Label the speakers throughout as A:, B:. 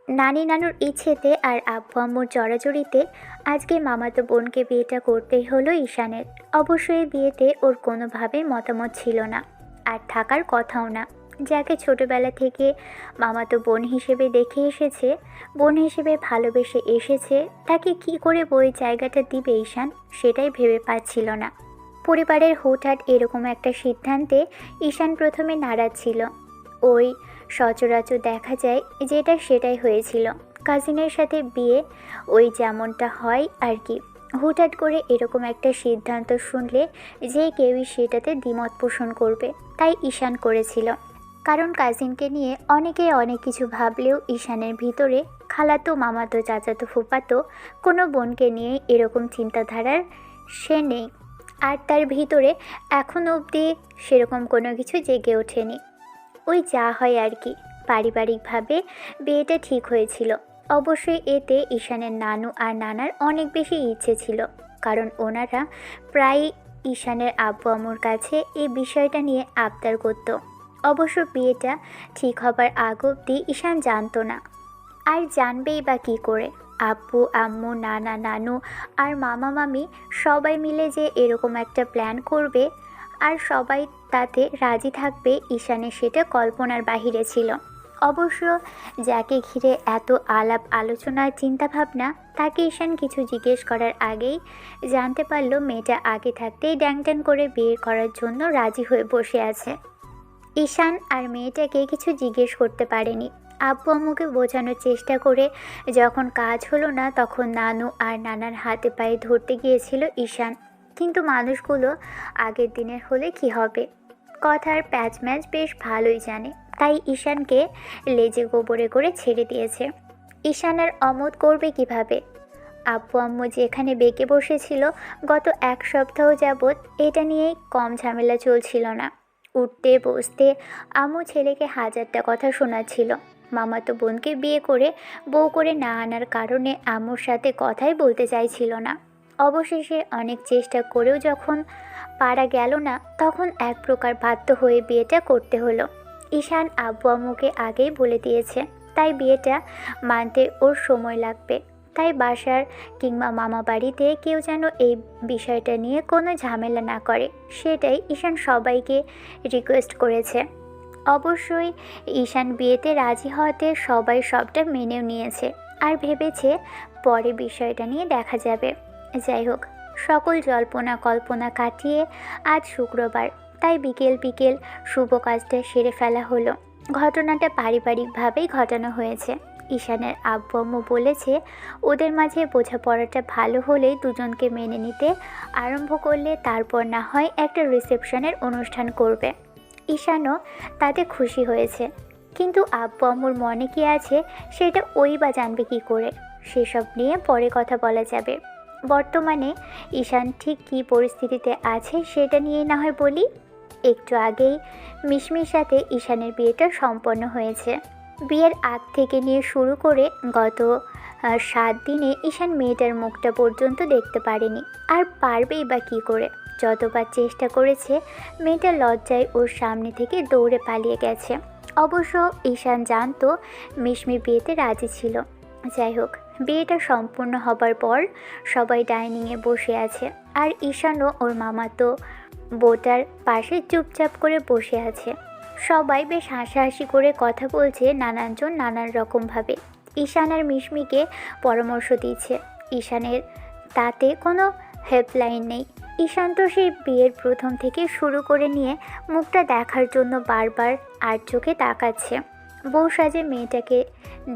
A: নানি নানুর ইচ্ছেতে আর আব্বু আম্মুর জড়াজড়িতে আজকে মামাতো বোনকে বিয়েটা করতেই হলো ঈশানের। অবশ্যই বিয়েতে ওর কোনোভাবেই মতামত ছিল না, আর থাকার কথাও না। যাকে ছোটবেলা থেকে মামাতো বোন হিসেবে দেখে এসেছে, বোন হিসেবে ভালোবেসে এসেছে, তাকে কি করে বই জায়গাটা দিবে ঈশান, সেটাই ভেবে পাচ্ছিল না। পরিবারের হুটহাট এরকম একটা সিদ্ধান্তে ঈশান প্রথমে নারাজ ছিল। ওই সচরাচর দেখা যায় যেটা সেটাই হয়েছিল। কাজিনের সাথে বিয়ে, ওই যেমনটা হয় আর কি। হুটহাট করে এরকম একটা সিদ্ধান্ত শুনলে যে কেউই সেটাতে দ্বিমত পোষণ করবে, তাই ঈশান করেছিল। কারণ কাজিনকে নিয়ে অনেকে অনেক কিছু ভাবলেও ঈশানের ভিতরে খালাতো মামাতো চাচাতো ফুপাতো কোনো বোনকে নিয়ে এরকম চিন্তাধারার সে নেই। আর তার ভিতরে এখনও অবধি সেরকম কোনো কিছু জেগে ওঠেনি। ওই যা হয় আর কি। পারিবারিকভাবে বিয়েটা ঠিক হয়েছিল। অবশ্যই এতে ঈশানের নানু আর নানার অনেক বেশি ইচ্ছে ছিল, কারণ ওনারা প্রায় ঈশানের আব্বু আম্মুর কাছে এই বিষয়টা নিয়ে আবদার করত। অবশ্য বিয়েটা ঠিক হবার আগ অবধি ঈশান জানতো না, আর জানবেই বা কী করে। আব্বু আম্মু নানা নানু আর মামা মামি সবাই মিলে যে এরকম একটা প্ল্যান করবে আর সবাই তাতে রাজি থাকবে, ঈশানের সেটা কল্পনার বাহিরে ছিল। অবশ্য যাকে ঘিরে এত আলাপ আলোচনার চিন্তাভাবনা, তাকে ঈশান কিছু জিজ্ঞেস করার আগেই জানতে পারল মেয়েটা আগে থাকতেই ড্যাং করে বিয়ে করার জন্য রাজি হয়ে বসে আছে। ঈশান আর মেয়েটাকে কিছু জিজ্ঞেস করতে পারেনি। আব্বু আম্মুকে বোঝানোর চেষ্টা করে যখন কাজ হলো না, তখন নানু আর নানার হাতে পায়ে ধরতে গিয়েছিল ঈশান। কিন্তু মানুষগুলো আগের দিনের হলে কি হবে, কথার প্যাচ ম্যাচ বেশ ভালোই জানে, তাই ঈশানকে লেজে গোবরে করে ছেড়ে দিয়েছে। ঈশান আর অমত করবে কিভাবে? আব্বু আম্মু যেখানে বেঁকে বসেছিল গত এক সপ্তাহ যাবৎ, এটা নিয়েই কম ঝামেলা চলছিল না। উঠতে বসতে আম্মু ছেলেকে হাজারটা কথা শোনাচ্ছিল। মামাতো বোনকে বিয়ে করে বউ করে না আনার কারণে আম্মুর সাথে কথাই বলতে চাইছিল না। অবশেষে অনেক চেষ্টা করেও যখন পারা গেল না, তখন এক প্রকার বাধ্য হয়ে বিয়েটা করতে হলো। ঈশান আব্বু আম্মুকে আগেই বলে দিয়েছে, তাই বিয়েটা মানতে ওর সময় লাগবে। তাই বাসার কিংবা মামা বাড়িতে কেউ যেন এই বিষয়টা নিয়ে কোনো ঝামেলা না করে, সেটাই ঈশান সবাইকে রিকোয়েস্ট করেছে। অবশ্যই ঈশান বিয়েতে রাজি হওয়াতে সবাই সবটা মেনেও নিয়েছে, আর ভেবেছে পরে বিষয়টা নিয়ে দেখা যাবে। যাই হোক, সকল জল্পনা কল্পনা কাটিয়ে আজ শুক্রবার, তাই বিকেল বিকেল শুভ কাজটা সেরে ফেলা হলো। ঘটনাটা পারিবারিকভাবেই ঘটানো হয়েছে। ঈশানের আব্বু আম্মু বলেছে ওদের মাঝে বোঝাপড়াটা ভালো হলেই দুজনকে মেনে নিতে আরম্ভ করলে তারপর না হয় একটা রিসেপশনের অনুষ্ঠান করবে। ঈশানও তাতে খুশি হয়েছে, কিন্তু আব্বু আম্মুর মনে কী আছে সেটা ওই বা জানবে কী করে। সেসব নিয়ে পরে কথা বলা যাবে। বর্তমানে ঈশান ঠিক কী পরিস্থিতিতে আছে সেটা নিয়ে না হয় বলি। একটু আগেই মিশমির সাথে ঈশানের বিয়েটা সম্পন্ন হয়েছে। বিয়ের আগ থেকে নিয়ে শুরু করে গত 7 দিনে ঈশান মেয়েটার মুখটা পর্যন্ত দেখতে পারেনি, আর পারবেই বা কী করে। যতবার চেষ্টা করেছে, মেয়েটা লজ্জায় ওর সামনে থেকে দৌড়ে পালিয়ে গেছে। অবশ্য ঈশান জানতো মিশমি বিয়েতে রাজি ছিল। যাই হোক, বিয়েটা সম্পূর্ণ হবার পর সবাই ডাইনিংয়ে বসে আছে, আর ঈশানও ওর মামাতো বউটার পাশে চুপচাপ করে বসে আছে। সবাই বেশ হাসাহাসি করে কথা বলছে, নানানজন নানান রকমভাবে। ঈশান আর মিশমিকে পরামর্শ দিচ্ছে। ঈশানের তাতে কোনো হেল্পলাইন নেই। ঈশান তো সেই বিয়ের প্রথম থেকে শুরু করে নিয়ে মুখটা দেখার জন্য বারবার আর চোখে তাকাচ্ছে। বউ সাজে মেয়েটাকে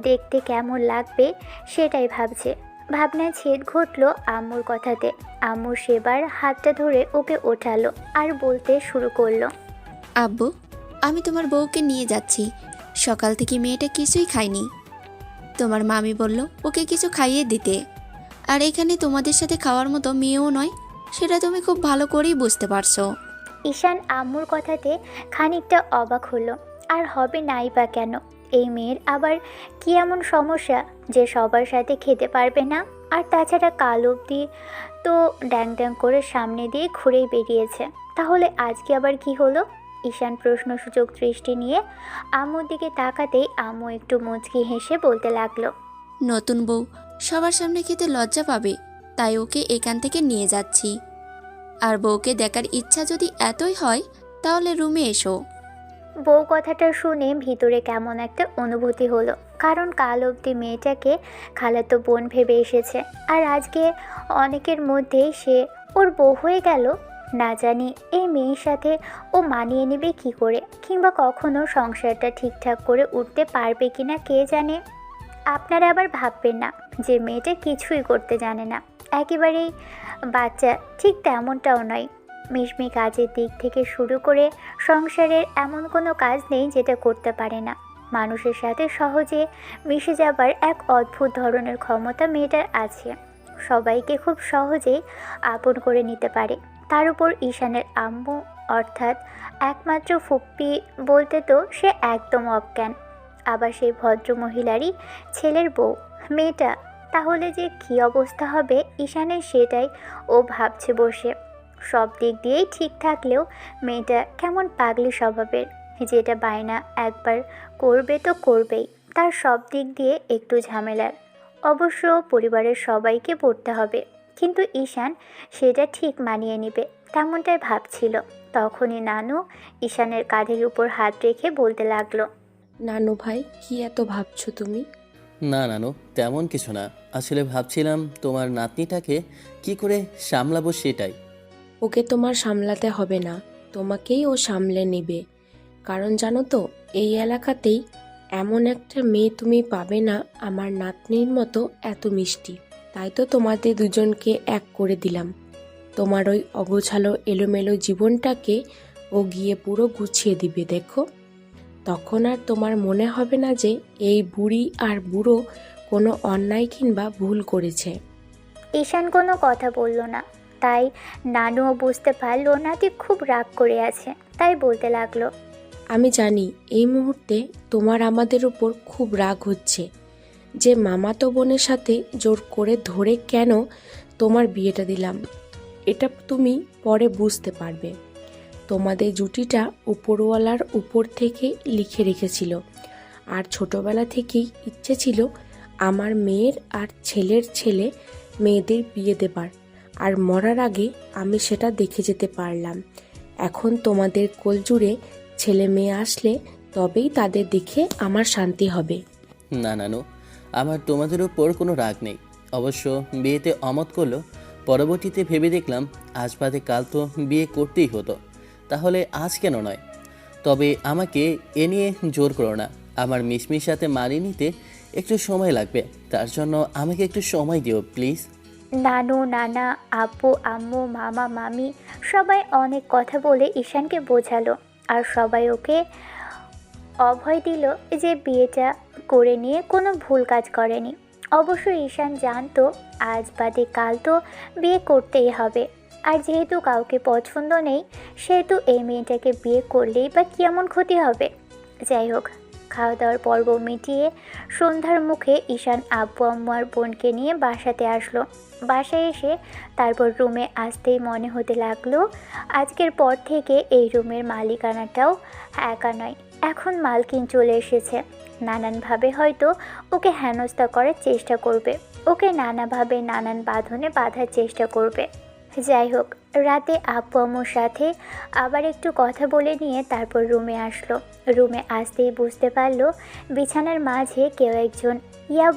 A: দেখতে কেমন লাগবে সেটাই ভাবছে। ভাবনায় ছেদ ঘটল আম্মুর কথাতে। আম্মু সেবার হাতটা ধরে ওকে ওঠালো আর বলতে শুরু করলো,
B: আব্বু, আমি তোমার বউকে নিয়ে যাচ্ছি। সকাল থেকে মেয়েটা কিছুই খায়নি। তোমার মামি বলল ওকে কিছু খাইয়ে দিতে। আর এখানে তোমাদের সাথে খাওয়ার মতো মেয়েও নয়, সেটা তুমি খুব ভালো করেই বুঝতে পারছো।
A: ঈশান আম্মুর কথাতে খানিকটা অবাক হলো। আর হবে নাই বা কেন? এই মেয়ের আবার কী এমন সমস্যা যে সবার সাথে খেতে পারবে না? আর তাছাড়া কাল অবধি তো ড্যাং ড্যাং করে সামনে দিয়ে ঘুরেই বেরিয়েছে, তাহলে আজকে আবার কি হলো? ঈশান প্রশ্নসূচক দৃষ্টি নিয়ে আম্মুর দিকে তাকাতেই আম্মু একটু মুচকি হেসে বলতে লাগলো,
B: নতুন বউ সবার সামনে খেতে লজ্জা পাবে, তাই ওকে এখান থেকে নিয়ে যাচ্ছি। আর বউকে দেখার ইচ্ছা যদি এতই হয় তাহলে রুমে এসো।
A: বউ কথাটা শুনে ভিতরে কেমন একটা অনুভূতি হলো, কারণ কাল অবধি মেয়েটাকে খালাতো বোন ভেবে এসেছে, আর আজকে অনেকের মধ্যে সে ওর বউ হয়ে গেল। না জানি এই মেয়ের সাথে ও মানিয়ে নেবে কি করে, কিংবা কখনো সংসারটা ঠিকঠাক করে উঠতে পারবে কিনা কে জানে। আপনারা আবার ভাববেন না যে মেয়েটা কিছুই করতে জানে না, একেবারেই বাচ্চা, ঠিক তেমনটাও নয়। মিশমি কাজের দিক থেকে শুরু করে সংসারের এমন কোনো কাজ নেই যেটা করতে পারে না। মানুষের সাথে সহজে মিশে যাবার এক অদ্ভুত ধরনের ক্ষমতা মেয়েটার আছে, সবাইকে খুব সহজেই আপন করে নিতে পারে। তার উপর ঈশানের আম্মু অর্থাৎ একমাত্র ফুপ্পি বলতে তো সে একদম অজ্ঞান, আবার সেই ভদ্রমহিলারই ছেলের বউ মেয়েটা, তাহলে যে কী অবস্থা হবে ঈশানের সেটাই ও ভাবছে বসে। সব দিক দিয়েই ঠিক থাকলেও মেয়েটা কেমন পাগলি স্বভাবের, যেটা বায়না একবার করবে তো করবেই, তার সব দিক দিয়ে একটু ঝামেলার। অবশ্য পরিবারের সবাইকে পড়তে হবে, কিন্তু ঈশান সেটা ঠিক মানিয়ে নেবে তেমনটাই ভাবছিল। তখনই নানু ঈশানের কাঁধের উপর হাত রেখে বলতে লাগলো,
C: নানু ভাই, কি এত ভাবছো তুমি?
D: না নানু, তেমন কিছু না। আসলে ভাবছিলাম তোমার নাতনিটাকে কি করে সামলাবো সেটাই।
C: ওকে তোমার সামলাতে হবে না, তোমাকেই ও সামলে নেবে। কারণ জানো তো, এই এলাকাতেই এমন একটা মেয়ে তুমি পাবে না আমার নাতনির মতো এত মিষ্টি। তাই তো তোমাদের দুজনকে এক করে দিলাম। তোমার ওই অগোছালো এলোমেলো জীবনটাকে ও গিয়ে পুরো গুছিয়ে দিবে দেখো। তখন আর তোমার মনে হবে না যে এই বুড়ি আর বুড়ো কোনো অন্যায় কিংবা ভুল করেছে।
A: ঈশান কোনো কথা বলল না, তাই নানুও বুঝতে পারলো নাতি খুব রাগ করে আছে, তাই বলতে লাগলো,
C: আমি জানি এই মুহূর্তে তোমার আমাদের উপর খুব রাগ হচ্ছে যে মামাতো বোনের সাথে জোর করে ধরে কেন তোমার বিয়েটা দিলাম। এটা তুমি পরে বুঝতে পারবে। তোমাদের জুটিটা উপরওয়ালার উপর থেকে লিখে রেখেছিল, আর ছোটবেলা থেকেই ইচ্ছে ছিল আমার মেয়ের আর ছেলের ছেলে মেয়েদের বিয়ে দেবার, আর মরার আগে আমি সেটা দেখে যেতে পারলাম। এখন তোমাদের কোলজুড়ে ছেলে মেয়ে আসলে তবেই তাদের দেখে আমার শান্তি হবে।
D: না নানু, আমার তোমাদের উপর কোনো রাগ নেই। অবশ্য বিয়েতে অমত করলো, পরবর্তীতে ভেবে দেখলাম আজ বাদে কাল তো বিয়ে করতেই হতো, তাহলে আজ কেন নয়? তবে আমাকে এ নিয়ে জোর করো না। আমার মিশমির সাথে মানিয়ে নিতে একটু সময় লাগবে, তার জন্য আমাকে একটু সময় দিও প্লিজ।
A: নানু নানা আব্বু আম্মু মামা মামি সবাই অনেক কথা বলে ঈশানকে বোঝালো, আর সবাই ওকে অভয় দিল যে বিয়েটা করে নিয়ে কোনো ভুল কাজ করেনি। অবশ্য ঈশান জানতো আজ বাদে কাল তো বিয়ে করতেই হবে, আর যেহেতু কাউকে পছন্দ নেই সেহেতু এই মেয়েটাকে বিয়ে করলেই বা কী এমন ক্ষতি হবে। যাই হোক, খাওয়া দাওয়ার পর্ব মিটিয়ে সন্ধ্যার মুখে ঈশান আব্বু আম্মু আর বোনকে নিয়ে বাসাতে আসলো। বাসায় এসে তারপর রুমে আসতেই মনে হতে লাগলো আজকের পর থেকে এই রুমের মালিকানাটাও একা নয়, এখন মালকিন চলে এসেছে। নানানভাবে হয়তো ওকে হেনস্থা করার চেষ্টা করবে, ওকে নানাভাবে নানান বাঁধনে বাঁধার চেষ্টা করবে। যাই হোক, রাতে আব্বু আম্মুর সাথে আবার একটু কথা বলে নিয়ে তারপর রুমে আসলো। রুমে আসতেই বুঝতে পারলো বিছানার মাঝে কেউ একজন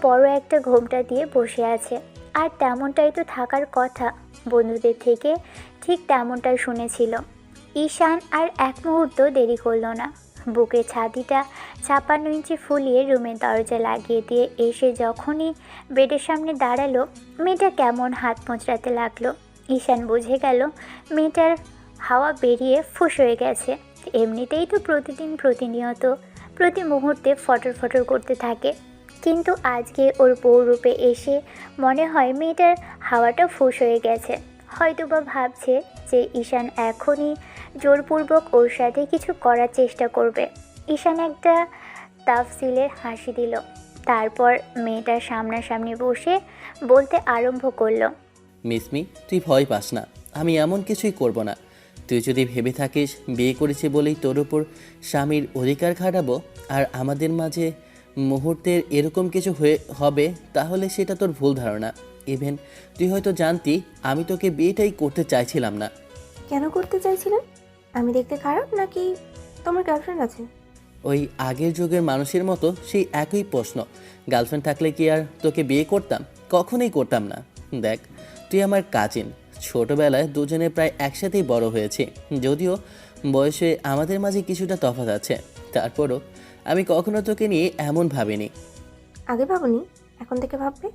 A: বড় একটা ঘোমটা দিয়ে বসে আছে, আর তেমনটাই তো থাকার কথা, বন্ধুদের থেকে ঠিক তেমনটাই শুনেছিল। ঈশান আর এক মুহূর্ত দেরি করলো না, বুকের ছাতিটা 56 ইঞ্চি ফুলিয়ে রুমের দরজা লাগিয়ে দিয়ে এসে যখনই বেডের সামনে দাঁড়ালো, মেয়েটা কেমন হাত মোচড়াতে লাগলো। ঈশান বুঝে গেল মেয়েটার হাওয়া বেরিয়ে ফুস হয়ে গেছে। এমনিতেই তো প্রতিদিন প্রতিনিয়ত প্রতি মুহূর্তে ফটর ফটর করতে থাকে, কিন্তু আজকে ওর বউ রূপে এসে মনে হয় মেয়েটার হাওয়াটা ফুস হয়ে গেছে। হয়তোবা ভাবছে যে ঈশান এখনই জোরপূর্বক ওর সাথে কিছু করার চেষ্টা করবে। ঈশান একটা তাফসিলের হাসি দিল, তারপর মেয়েটার সামনাসামনি বসে বলতে আরম্ভ করলো,
D: মিসমি, তুই ভয় পাস না, আমি এমন কিছুই করব না। তুই যদি ভেবে থাকিস বিয়ে করেছি বলেই তোর ওপর স্বামীর অধিকার খাটাবো আর আমাদের মাঝে মুহূর্তের এরকম কিছু হবে, তাহলে সেটা তোর ভুল ধারণা। ইভেন তুই হয়তো জানতি আমি তোকে বিয়েটাই করতে চাইছিলাম না।
E: কেন করতে চাইছিলেন? আমি দেখতে খারাপ নাকি তোমার গার্লফ্রেন্ড আছে?
D: ওই আগের যুগের মানুষের মতো সেই একই প্রশ্ন। গার্লফ্রেন্ড থাকলে কি আর তোকে বিয়ে করতাম? কখনোই করতাম না। দেখ, তুই আমার কাজিন, ছোটবেলায় দুজনে প্রায় একসাথেই বড় হয়েছি। যদিও বয়সে আমাদের মাঝে কিছুটা তফাৎ আছে, তারপরও আমি কখনো তোকে নিয়ে এমন ভাবিনি।
E: আগে ভাবনি, এখন থেকে ভাববে?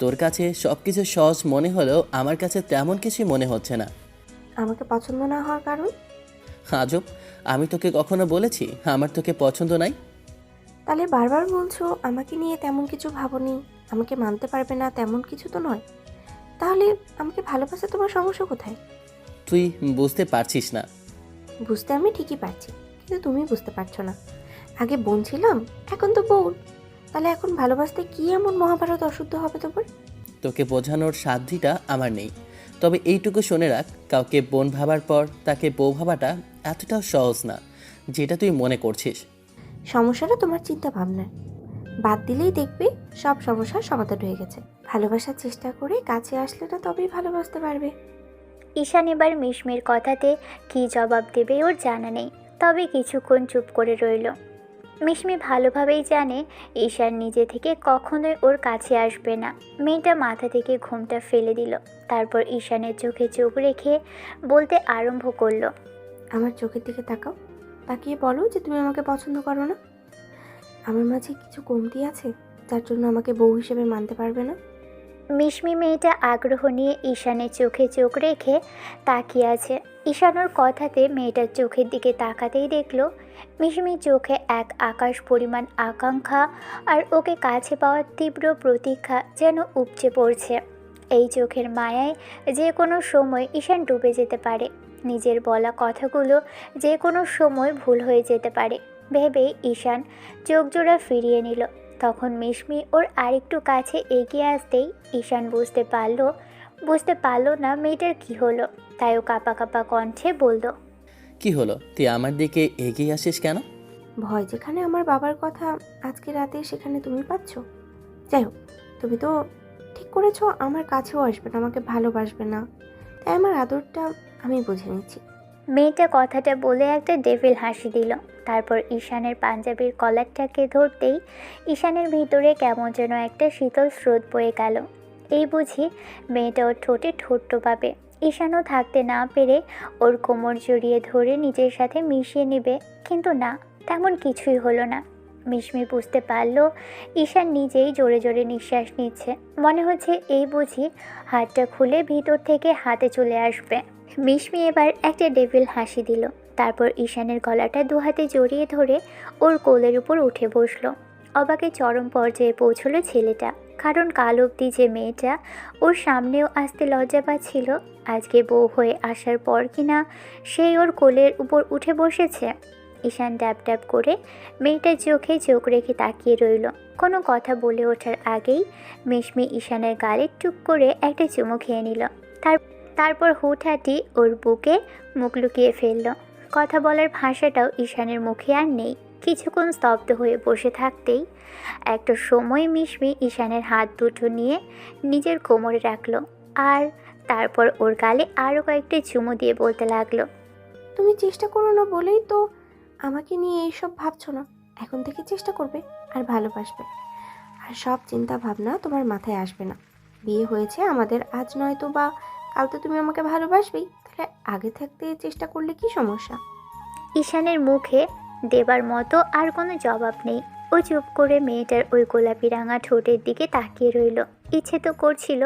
D: তোর কাছে সব কিছু সহজ মনে হলেও আমার কাছে তেমন কিছুই মনে হচ্ছে না।
E: আমাকে পছন্দ না হওয়ার কারণ?
D: আজব, আমি তোকে কখনো বলেছি আমার তোকে পছন্দ নাই?
E: তাহলে বারবার বলছো আমাকে নিয়ে তেমন কিছু ভাবনি, আমাকে মানতে পারবে না, তেমন কিছু তো নয়। তাহলে আমাকে ভালোবাসা তোমার সমস্যা কোথায়?
D: তুই বুঝতে পারছিস না।
E: বুঝতে আমি ঠিকই পারছি, কিন্তু তুমি বুঝতে পারছো না। আগে বোন ছিলাম, এখন তো বোন। তাহলে এখন ভালোবাসতে কি এমন মহাভারত অশুদ্ধ হবে তোমার?
D: তোকে বোঝানোর সাধ্যটা আমার নেই। তবে এইটুকু শুনে রাখ, কাউকে বোন ভাবার পর তাকে বউ ভাবাটা এতটাও সহজ না যেটা তুই মনে করছিস।
E: সমস্যাটা তোমার চিন্তা ভাবনায়। বাদ দিলেই দেখবে সব সমস্যার সমাধান হয়ে গেছে। ভালোবাসার চেষ্টা করে কাছে আসলে না তবেই ভালোবাসতে পারবে।
A: ঈশান এবার মিশমির কথাতে কী জবাব দেবে ওর জানা নেই, তবে কিছুক্ষণ চুপ করে রইল। মিশমি ভালোভাবেই জানে ঈশান নিজে থেকে কখনোই ওর কাছে আসবে না। মেয়েটা মাথা থেকে ঘুমটা ফেলে দিল, তারপর ঈশানের চোখে চোখ রেখে বলতে আরম্ভ করলো।
E: আমার চোখের দিকে তাকাও, তাকিয়ে বলো যে তুমি আমাকে পছন্দ করো না। আমার মাঝে কিছু কমতি আছে যার জন্য আমাকে বউ হিসেবে মানতে পারবে না?
A: মিশমি মেয়েটা আগ্রহ নিয়ে ঈশানের চোখে চোখ রেখে তাকিয়ে আছে। ঈশান ওর কথাতে মেয়েটার চোখের দিকে তাকাতেই দেখল মিশমির চোখে এক আকাশ পরিমাণ আকাঙ্ক্ষা আর ওকে কাছে পাওয়ার তীব্র প্রতীক্ষা যেন উপচে পড়ছে। এই চোখের মায়ায় যে কোনো সময় ঈশান ডুবে যেতে পারে, নিজের বলা কথাগুলো যে কোনো সময় ভুল হয়ে যেতে পারে ভেবেই ঈশান চোখ জোড়া ফিরিয়ে নিল। তখন মিশমি ওর আরেকটু কাছে এগিয়ে আসতেই ঈশান বুঝতে পারলো না মেয়েটার কি হলো, তাই ও কাঁপা কাঁপা কণ্ঠে বলল,
D: কি হলো? তুই আমার দিকে এগিয়ে আসিস কেন?
E: ভয় যেখানে আমার বাবার কথা আজকে রাতে সেখানে তুমি পাচ্ছ। যাই হোক, তুমি তো ঠিক করেছো আমার কাছেও আসবে না, আমাকে ভালোবাসবে না, তাই আমার আদরটা আমি বুঝে নিচ্ছি।
A: মেয়েটা কথাটা বলে একটা ডেভিল হাসি দিল। তারপর ঈশানের পাঞ্জাবির কলারটাকে ধরতেই ঈশানের ভিতরে কেমন যেন একটা শীতল স্রোত বয়ে গেল। এই বুঝি মেয়েটা ওর ঠোঁটে ঠোঁট পাবে। ঈশানও থাকতে না পেরে ওর কোমর জড়িয়ে ধরে নিজের সাথে মিশিয়ে নেবে, কিন্তু না, তেমন কিছুই হলো না। মিশমি বুঝতে পারল ঈশান নিজেই জোরে জোরে নিঃশ্বাস নিচ্ছে। মনে হচ্ছে এই বুঝি হাতটা খুলে ভিতর থেকে হাতে চলে আসবে। মিশমি এবার একটা ডেভিল হাসি দিল, তারপর ঈশানের গলাটা দুহাতে জড়িয়ে ধরে ওর কোলের উপর উঠে বসলো। অবাকে চরম পর্যায়ে পৌঁছলো ছেলেটা, কারণ কাল অবধি যে মেয়েটা ওর সামনেও আসতে লজ্জা পাচ্ছিল, আজকে বউ হয়ে আসার পর কিনা সেই ওর কোলের উপর উঠে বসেছে। ঈশান ড্যাব ড্যাব করে মেয়েটার চোখে চোখ রেখে তাকিয়ে রইল। কোনো কথা বলে ওঠার আগেই মিশমি ঈশানের গালে টুক করে একটা চুমু খেয়ে নিল। তারপর হুটহাঁটি ওর বুকে মুখ লুকিয়ে ফেলল। কথা বলার ভাষাটাও ঈশানের মুখে আর নেই। কিছুক্ষণ স্তব্ধ হয়ে বসে থাকতেই একটা সময় মিশমি ঈশানের হাত দুটো নিয়ে নিজের কোমরে রাখলো, আর তারপর ওর গালে আরও কয়েকটা চুমু দিয়ে বলতে লাগলো,
E: তুমি চেষ্টা করো না বলেই তো আমাকে নিয়ে এইসব ভাবছো না। এখন থেকে চেষ্টা করবে আর ভালোবাসবে, আর সব চিন্তা ভাবনা তোমার মাথায় আসবে না। বিয়ে হয়েছে আমাদের, আজ নয়তো বা কাল তো তুমি আমাকে ভালোবাসবেই, তাহলে আগে থাকতে চেষ্টা করলে কি সমস্যা?
A: ঈশানের মুখে দেবার মতো আর কোনো জবাব নেই। ও চুপ করে মেয়েটার ওই গোলাপি রাঙা ঠোঁটের দিকে তাকিয়ে রইল। ইচ্ছে তো করছিল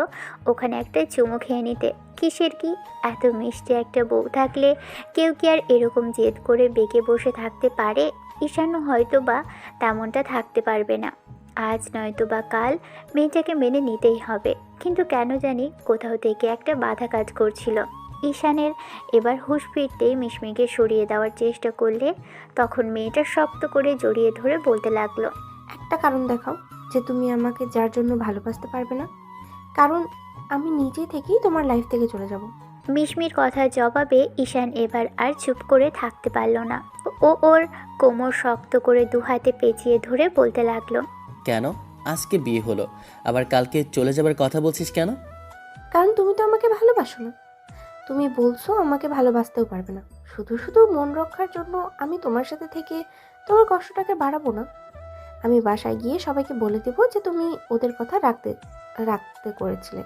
A: ওখানে একটা চুমু খেয়ে নিতে। কিসের কি, এত মিষ্টি একটা বউ থাকলে কেউ কি আর এরকম জেদ করে বেঁকে বসে থাকতে পারে? ঈশানও হয়তো বা তেমনটা থাকতে পারবে না। আজ নয়তো বা কাল মেয়েটাকে মেনে নিতেই হবে, কিন্তু কেন জানি কোথাও থেকে একটা বাধা কাজ করছিল। ঈশানের এবার হুঁশ ফিরতেই মিশমিকে সরিয়ে দেওয়ার চেষ্টা করলে তখন মেয়েটা শক্ত করে জড়িয়ে ধরে বলতে লাগলো,
E: একটা কারণ দেখাও যে তুমি আমাকে যার জন্য ভালোবাসতে পারবে না। কারণ আমি নিজে থেকেই তোমার লাইফ থেকে চলে যাব।
A: মিশমির কথার জবাবে ঈশান এবার আর চুপ করে থাকতে পারল না। ও ওর কোমর শক্ত করে দু হাতে পেঁচিয়ে ধরে বলতে লাগলো,
D: কেন আজকে বিয়ে হলো, আবার কালকে চলে যাবার কথা বলছিস কেন?
E: কারণ তুমি তো আমাকে ভালোবাসো না। তুমি বলছো আমাকে ভালোবাসতেও পারবে না। শুধু শুধু মন রক্ষার জন্য আমি তোমার সাথে থেকে তোমার কষ্টটাকে বাড়াবো না। আমি বাসায় গিয়ে সবাইকে বলে দেবো যে তুমি ওদের কথা রাখতে রাখতে করেছিলে,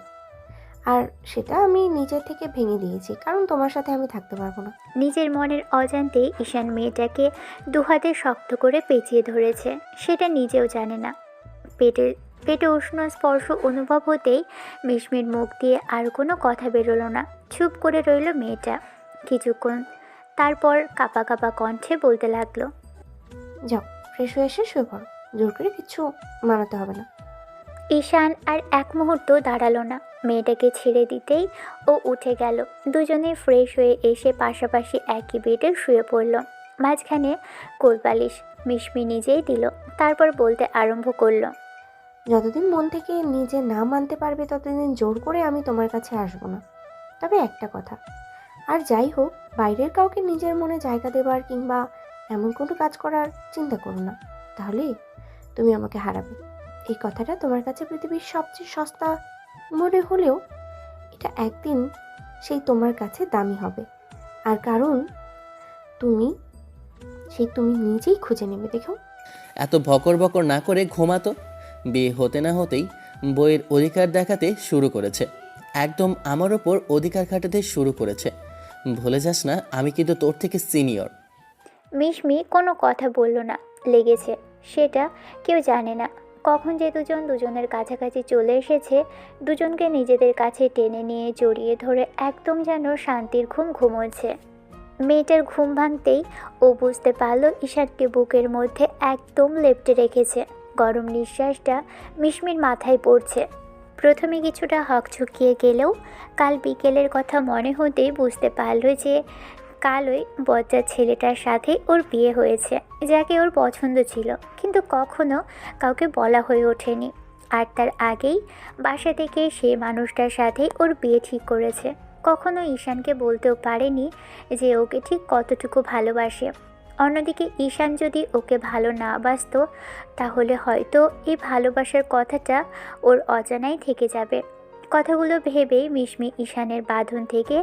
E: আর সেটা আমি নিজে থেকে ভেঙে দিয়েছি, কারণ তোমার সাথে আমি থাকতে পারবো না।
A: নিজের মনের অজান্তেই ঈশান মেয়েটাকে দু হাতে শক্ত করে পেঁচিয়ে ধরেছে, সেটা নিজেও জানে না। পেটে পেটে উষ্ণ স্পর্শ অনুভব হতেই মিশমির মুখ দিয়ে আর কোনো কথা বেরোলো না। চুপ করে রইল মেয়েটা কিছুক্ষণ, তারপর কাঁপা কাঁপা কণ্ঠে বলতে লাগলো,
E: যাও, ফ্রেশ হয়ে এসে শুয়ে পড়ো। জোর করে কিচ্ছু মানাতে হবে না।
A: ঈশান আর এক মুহূর্ত দাঁড়ালো না। মেয়েটাকে ছেড়ে দিতেই ও উঠে গেল। দুজনে ফ্রেশ হয়ে এসে পাশাপাশি একই বেডে শুয়ে পড়ল। মাঝখানে কোলবালিশ মিশমি নিজেই দিল, তারপর বলতে আরম্ভ করলো,
E: যতদিন মন থেকে নিজে না মানতে পারবে ততদিন জোর করে আমি তোমার কাছে আসবো না। তবে একটা কথা, আর যাই হোক, বাইরের কাউকে নিজের মনে জায়গা দেবার কিংবা এমন কোনো কাজ করার চিন্তা করো না, তাহলে তুমি আমাকে হারাবে। এই কথাটা তোমার কাছে পৃথিবীর সবচেয়ে সস্তা মনে হলেও এটা একদিন সেই তোমার কাছে দামি হবে। আর কারণ তুমি তুমি নিজেই খুঁজে নেবে, দেখো।
D: এত ভকর বকর না করে ঘুমাতো। বিয়ে হতে না হতেই বইয়ের অধিকার দেখাতে শুরু করেছে, একদম আমার ওপর অধিকার খাটাতে শুরু করেছে। ভুলে যাস না আমি কিন্তু তোর থেকে সিনিয়র।
A: মিশমি কোনো কথা বলল না। লেগেছে সেটা কেউ জানে না। কখন যে দুজন দুজনের কাছাকাছি চলে এসেছে, দুজনকে নিজেদের কাছে টেনে নিয়ে জড়িয়ে ধরে একদম যেন শান্তির ঘুম ঘুমোচ্ছে। মেয়েটার ঘুম ভাঙতেই ও বুঝতে পারল ঈশানকে বুকের মধ্যে একদম লেপ্টে রেখেছে। গরম নিঃশ্বাসটা মিশমির মাথায় পড়ছে। প্রথমে কিছুটা হকচকিয়ে গেলেও কাল বিকেলের কথা মনে হতেই বুঝতে পারল যে কাল ওই বজ্জার ছেলেটার সাথে ওর বিয়ে হয়েছে, যাকে ওর পছন্দ ছিল কিন্তু কখনো কাউকে বলা হয়ে ওঠেনি। আর তার আগেই বাসা থেকে সেই মানুষটার সাথেই ওর বিয়ে ঠিক করেছে। কখনো ঈশানকে বলতেও পারেনি যে ওকে ঠিক কতটুকু ভালোবাসে। অন্যদিকে ঈশান যদি ওকে ভালো না বাসতো, তাহলে হয়তো এই ভালোবাসার কথাটা ওর অজানাই থেকে যাবে। কথাগুলো ভেবেই মিশমি ঈশানের বাঁধন থেকে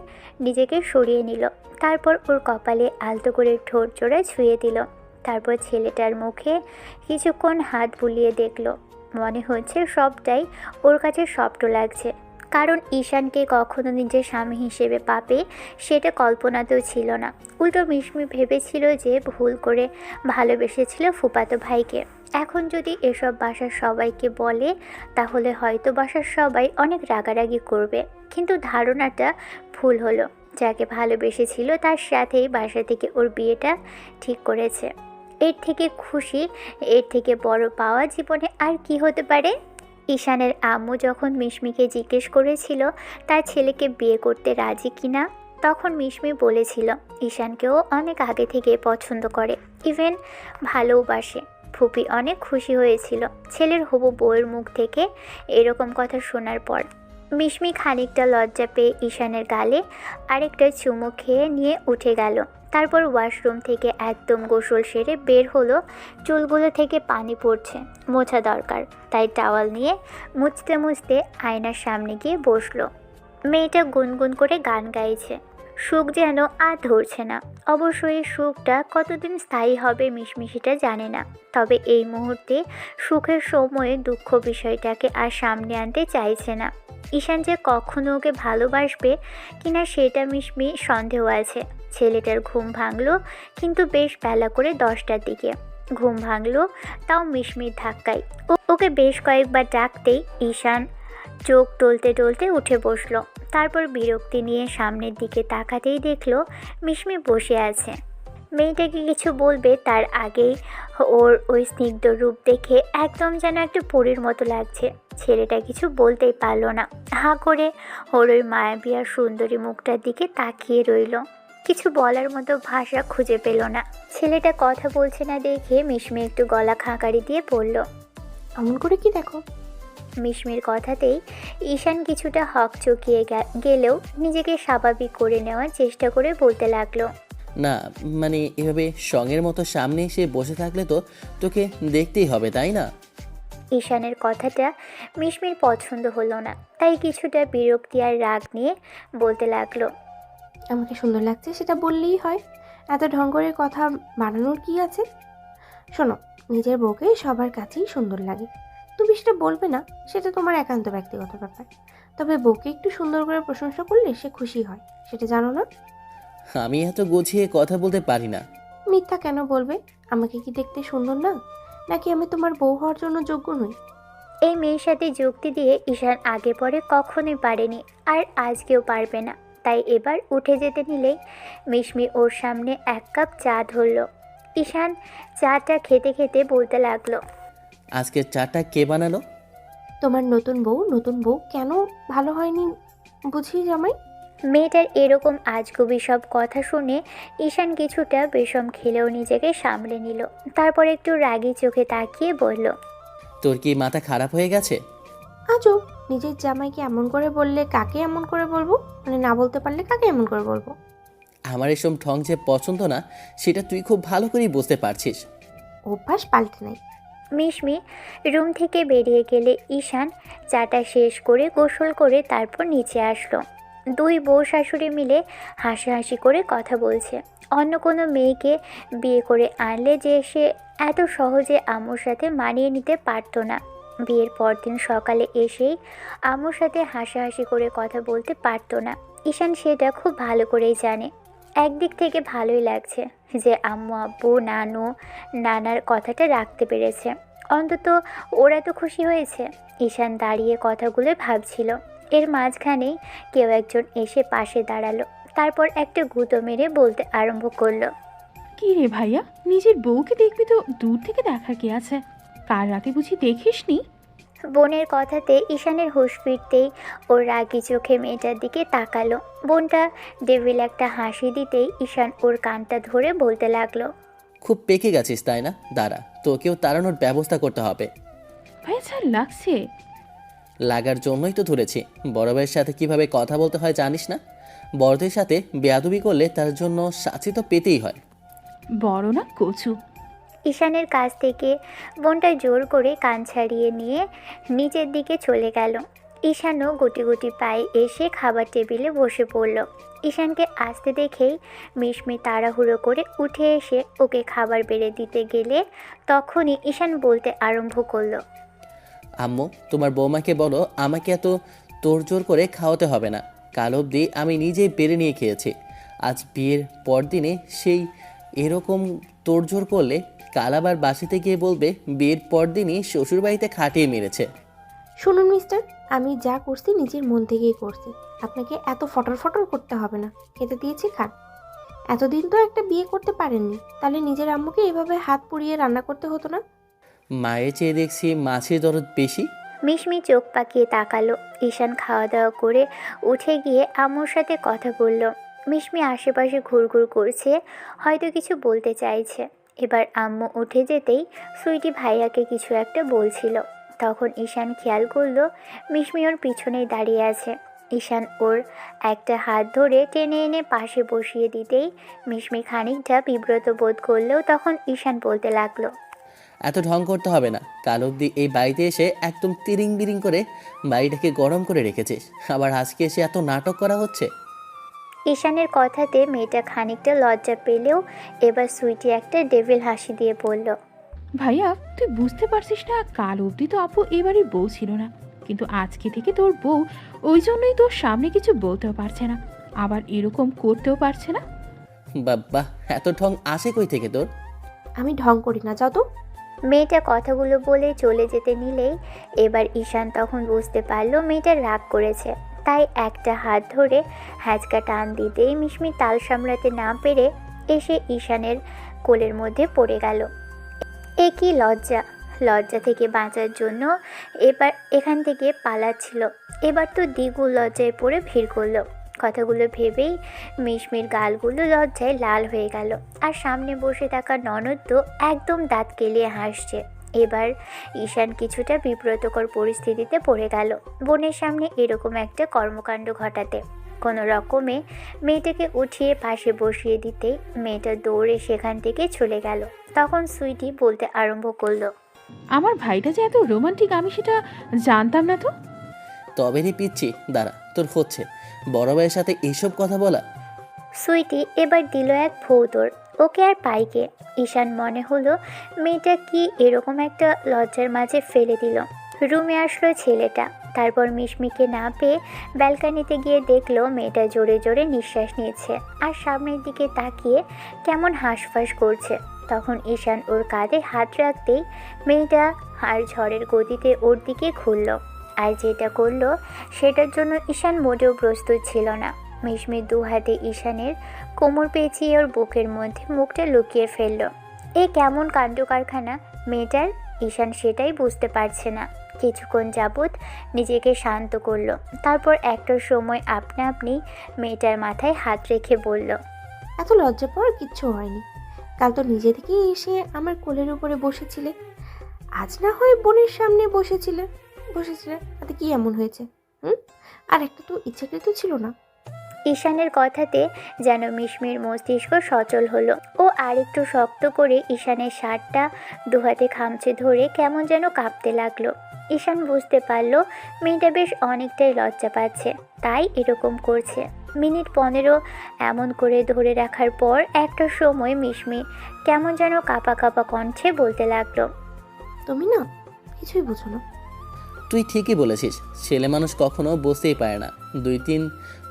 A: নিজেকে সরিয়ে নিল। তারপর ওর কপালে আলতো করে ঠোঁট জোড়া ছুঁয়ে দিল। তারপর ছেলেটার মুখে কিছুক্ষণ হাত বুলিয়ে দেখল। মনে হচ্ছে সবটাই ওর কাছে সফট লাগছে, কারণ ঈশানকে কখনো নিজের স্বামী হিসেবে পাবে সেটা কল্পনাতেও ছিল না। উল্টো মিশমি ভেবেছিল যে ভুল করে ভালোবেসেছিল ফুফাতো ভাইকে। এখন যদি এসব বাসার সবাইকে বলে, তাহলে হয়তো বাসার সবাই অনেক রাগারাগি করবে। কিন্তু ধারণাটা ভুল হলো। যাকে ভালোবেসেছিল তার সাথেই বাসা থেকে ওর বিয়েটা ঠিক করেছে। এর থেকে খুশি, এর থেকে বড় পাওয়া জীবনে আর কি হতে পারে? ঈশানের আম্মু যখন মিশমিকে জিজ্ঞেস করেছিল তার ছেলেকে বিয়ে করতে রাজি কিনা, তখন মিশমি বলেছিল ঈশানকেও অনেক আগে থেকে পছন্দ করে, ইভেন ভালোবাসে। ফুপি অনেক খুশি হয়েছিল ছেলের হবু বউয়ের মুখ থেকে এরকম কথা শোনার পর। মিশমি খানিকটা লজ্জা পেয়ে ঈশানের গালে আরেকটা চুমু খেয়ে নিয়ে উঠে গেল। তারপর ওয়াশরুম থেকে একদম গোসল সেরে বের হলো। চুলগুলো থেকে পানি পড়ছে, মোছা দরকার, তাই টাওয়াল নিয়ে মুছতে মুছতে আয়নার সামনে গিয়ে বসলো। মেয়েটা গুনগুন করে গান গাইছে। সুখ যেন আর ধরছে না। অবশ্যই এই সুখটা কতদিন স্থায়ী হবে মিশমি সেটা জানে না। তবে এই মুহূর্তে সুখের সময়ে দুঃখ বিষয়টাকে আর সামনে আনতে চাইছে না। ঈশান যে কখনো ওকে ভালোবাসবে কিনা সেটা মিশমি সন্দেহ আছে। ছেলেটার ঘুম ভাঙলো, কিন্তু বেশ বেলা করে 10টার দিকে ঘুম ভাঙলো, তাও মিশমির ধাক্কায়। ওকে বেশ কয়েকবার ডাকতেই ঈশান চোখ টলতে টলতে উঠে বসলো। তারপর বিরক্তি নিয়ে সামনের দিকে তাকাতেই দেখলো মিশমি বসে আছে। মেয়েটাকে কিছু বলবে তার আগেই ওর ওই স্নিগ্ধ রূপ দেখে একদম যেন একটা পরীর মতো লাগছে। ছেলেটা কিছু বলতেই পারলো না, হাঁ করে ওর ওই মায়াবী আর সুন্দরী মুখটার দিকে তাকিয়ে রইল। কিছু বলার মতো ভাষা খুঁজে পেল না। ছেলেটা কথা বলছে না দেখে মিশমি একটু গলা খাঁকারি দিয়ে বলল,
E: এমন করে কি দেখো?
A: মিশমির কথাতেই ঈশান কিছুটা হকচকিয়ে গেলেও নিজেকে স্বাভাবিক করে নেওয়ার চেষ্টা করে বলতে লাগলো।
D: না, মানে এভাবে সঙ্গের মতো সামনে এসে বসে থাকলে তো তোকে দেখতেই হবে, তাই না?
A: ঈশানের কথাটা মিশমির পছন্দ হলো না, তাই কিছুটা বিরক্তি আর রাগ নিয়ে বলতে লাগলো।
E: আমাকে সুন্দর লাগছে সেটা বললেই হয়, এত ঢং করে কথা বানানোর কি আছে? শোনো, নিজের বউকে সবার কাছেই সুন্দর লাগে, তুমি সেটা বলবে না, সেটা তোমার একান্ত ব্যক্তিগত ব্যাপার। তবে বউকে একটু সুন্দর করে প্রশংসা করলে সে খুশি হয়, সেটা জানো না?
D: আমি এত গুছিয়ে কথা বলতে পারি না।
E: মিথ্যা কেন বলবে? আমাকে কি দেখতে সুন্দর না? নাকি আমি তোমার বউ হওয়ার জন্য যোগ্য নই?
A: এই মেয়ের সাথে যুক্তি দিয়ে ঈশান আগে পরে কখনোই পারেনি, আর আজকেও পারবে না। তাই এবার উঠে যেতে নিলেই মিশমি ওর সামনে এক কাপ চা ধরলো। ঈশান চাটা খেতে খেতে বলতে লাগলো।
D: আজকের চাটা কে বানালো?
E: তোমার নতুন বউ। নতুন বউ কেন ভালো হয়নি বুঝি জামাই?
A: মেয়েটার এরকম আজগুবি সব কথা শুনে ঈশান কিছুটা বিষম খেলেও নিজেকে সামলে নিল। তারপর একটু রাগী চোখে তাকিয়ে বলল।
D: তোর কি মাথা খারাপ হয়ে গেছে?
E: আজও নিজের জামাইকে এমন করে বললে কাকে এমন করে বলবো? মানে না বলতে পারলে কাকে এমন করে বলবো?
D: আমার এসব ঢং যে পছন্দ না সেটা তুই খুব ভালো করেই বুঝতে পারছিস।
E: অভ্যাস পাল্টে নাই।
A: মিশমি রুম থেকে বেরিয়ে গেলে ঈশান চাটা শেষ করে গোসল করে তারপর নিচে আসলো। দুই বউ শাশুড়ি মিলে হাসাহাসি করে কথা বলছে। অন্য কোনো মেয়েকে বিয়ে করে আনলে যে সে এত সহজে আম্মুর সাথে মানিয়ে নিতে পারতো না। বিয়ের পরদিন সকালে এসেই আম্মুর সাথে হাসাহাসি করে কথা বলতে পারতো না। ঈশান সেটা খুব ভালো করেই জানে। একদিক থেকে ভালোই লাগছে যে আম্মু আব্বু নানু নানার কথাটা রাখতে পেরেছে, অন্তত ওরা তো খুশি হয়েছে। ঈশান দাঁড়িয়ে কথাগুলো ভাবছিল, এর মাঝখানেই কেউ একজন এসে পাশে দাঁড়ালো। তারপর একটা গুঁতো মেরে বলতে আরম্ভ করলো।
F: কি রে ভাইয়া, নিজের বউকে দেখবি তো দূর থেকে দেখার কি আছে? কাল রাতে বুঝি দেখিসনি?
A: বোনের কথাতে ঈশানের হুঁশ ফিরতেই ওর রাগি চোখে মেয়েটার দিকে তাকালো। বোনটা ডেভিল একটা হাসি দিতেই ঈশান ওর কানটা ধরে বলতে লাগলো।
D: খুব পেকে গেছিস তাই না? দাঁড়া, তোকেও তাড়ানোর ব্যবস্থা করতে হবে।
F: ভাইয়া ছাড়, লাগছে।
D: লাগার জন্যই তো ধরেছি। বড় ভাইয়ের সাথে কিভাবে কথা বলতে হয় জানিস না? বড়দের সাথে বেয়াদবি করলে তার জন্য শাস্তি তো পেতেই হয়।
F: বড় না কচু।
A: ঈশানের কাছ থেকে বোনটা জোর করে কান ছাড়িয়ে নিয়ে নিচের দিকে চলে গেল। ঈশানও গুটি গুটি পায়ে এসে খাবার টেবিলে বসে পড়ল। ঈশানকে আসতে দেখেই মিশমি তাড়াহুড়ো করে উঠে এসে ওকে খাবার বেড়ে দিতে গেলে তখনই ঈশান বলতে আরম্ভ করলো।
D: আম্মু, তোমার বৌমাকে বলো আমাকে এত তোড়জোড় করে খাওয়াতে হবে না। কাল অবধি আমি নিজেই বেড়ে নিয়ে খেয়েছি। আজ বিয়ের পরদিনে সেই এরকম তোড়জোড় করলে কাল আবার বাসিতে গিয়ে বলবে বিয়ের পরদিনই শ্বশুরবাড়িতে খাটিয়ে মেরেছে।
E: শুনুন মিস্টার, আমি যা করছি নিজের মন থেকেই করছি। আপনাকে এত ফটর ফটর করতে হবে না। খেতে দিয়েছি, খান। এতদিন তো একটা বিয়ে করতে পারেননি, তাহলে নিজের আম্মুকে এভাবে হাত পুড়িয়ে রান্না করতে হতো না।
D: মায়ের চেয়ে দেখছি মাছের দরদ বেশি।
A: মিশমি চোখ পাকিয়ে তাকালো। ঈশান খাওয়া দাওয়া করে উঠে গিয়ে আম্মুর সাথে কথা বলল। মিশমি আশেপাশে ঘুরঘুর করছে, হয়তো কিছু বলতে চাইছে। এবার আম্মু উঠে যেতেই সুইটি ভাইয়াকে কিছু একটা বলছিল। তখন ঈশান খেয়াল করলো মিশমি ওর পিছনেই দাঁড়িয়ে আছে। ঈশান ওর একটা হাত ধরে টেনে এনে পাশে বসিয়ে দিতেই মিশমি খানিকটা বিব্রত বোধ করলেও তখন ঈশান বলতে লাগলো।
D: এত ঢং করতে হবে না। কাল অবধি এই বাড়িতে এসে একদম তিরিং বিরিং করে বাড়িটাকে গরম করে রেখেছিস, আবার আজকে এসে এত নাটক করা হচ্ছে।
A: ঈশানের কথাতে মেয়েটা খানিকটা লজ্জা পেলেও এবার সুইটি একটা ডেভিল হাসি দিয়ে বলল।
F: ভাইয়া, তুই বুঝতে পারছিস না, কাল অবধি তো আপু এবারই বউ ছিল না, কিন্তু আজকে থেকে তোর বউ, ওই জন্যই তোর সামনে কিছু বলতেও পারছে না, আবার এরকম করতেও পারছে না।
D: বাবা, এত ঢং আসে কই থেকে তোর?
E: আমি ঢং করি না, যাও তো।
A: মেয়েটা কথাগুলো বলে চলে যেতে নিলেই এবার ঈশান তখন বুঝতে পারলো মেয়েটা রাগ করেছে। তাই একটা হাত ধরে হ্যাঁচকা টান দিতেই মিশমি তাল সামলাতে না পেরে এসে ঈশানের কোলের মধ্যে পড়ে গেল। এ কি লজ্জা! লজ্জা থেকে বাঁচার জন্য এবার এখান থেকে পালাচ্ছিল, এবার তো দ্বিগুণ লজ্জায় পড়ে ভিড় করলো। কথাগুলো ভেবেই মিশমির গালগুলো লজ্জায় লাল হয়ে গেল। আর সামনে বসে থাকা ননদ তো একদম দাঁত কেলিয়ে হাসছে। এবার ঈশান কিছুটা বিব্রতকর পরিস্থিতিতে পড়ে গেল বোনের সামনে এরকম একটা কর্মকাণ্ড ঘটাতে। কোনো রকমে মেয়েটাকে উঠিয়ে পাশে বসিয়ে দিতেই মেয়েটা দৌড়ে সেখান থেকে চলে গেল। তখন সুইটি বলতে আরম্ভ করলো,
F: আমার ভাইটা যে এত রোমান্টিক আমি সেটা জানতাম না তো।
D: তবে রে পিচ্ছি, দাঁড়া, তোর হচ্ছে বড় ভাইয়ের সাথে এইসব কথা বলা।
A: সুইটি এবার দিল এক ভৌতর। ওকে আর পাইকে। ঈশান মনে হলো মেয়েটা কি এরকম একটা লজ্জার মাঝে ফেলে দিল। রুমে আসলো ছেলেটা। তারপর মিশমিকে না পেয়ে ব্যালকানিতে গিয়ে দেখলো মেয়েটা জোরে জোরে নিঃশ্বাস নিচ্ছে আর সামনের দিকে তাকিয়ে কেমন হাঁসফাঁস করছে। তখন ঈশান ওর কাঁধে হাত রাখতেই মেয়েটা আর ঝড়ের গতিতে ওর দিকে ঘুরল। আর যেটা করলো সেটার জন্য ঈশান মোটেও প্রস্তুত ছিল না। মিশমির দু হাতে ঈশানের কোমর পেঁচিয়ে ওর বুকের মধ্যে মুখটা লুকিয়ে ফেলল। এ কেমন কাণ্ড কারখানা মেয়েটার! ঈশান সেটাই বুঝতে পারছে না। কিছুক্ষণ যাবৎ নিজেকে শান্ত করলো। তারপর একটা সময় আপনা আপনি মেয়েটার মাথায় হাত রেখে বলল,
E: এত লজ্জা পাওয়ার কিচ্ছু হয়নি। কাল তো নিজে থেকেই এসে আমার কোলের উপরে বসেছিলে, আজ না হয় বোনের সামনে বসেছিলে। তাতে কি এমন হয়েছে? আর একটা তো ইচ্ছাকৃত ছিল না।
A: ঈশানের কথাতে যেন মিশমির মস্তিষ্ক সচল হলো। ও আরেকটু শক্ত করে ঈশানের শার্টটা দুহাতে খামচে ধরে কেমন যেন কাঁপতে লাগলো। ঈশান বুঝতে পারল মেয়েটা বেশ অনেকটাই লজ্জা পাচ্ছে, তাই এরকম করছে। মিনিট 15 এমন করে ধরে রাখার পর একটা সময় মিশমি কেমন যেন কাঁপা কাঁপা কণ্ঠে বলতে লাগলো,
E: তুমি না কিছুই বুঝো না।
D: তুই ঠিকই বলেছিস, ছেলে মানুষ কখনো বুঝতেই পারে না। 2-3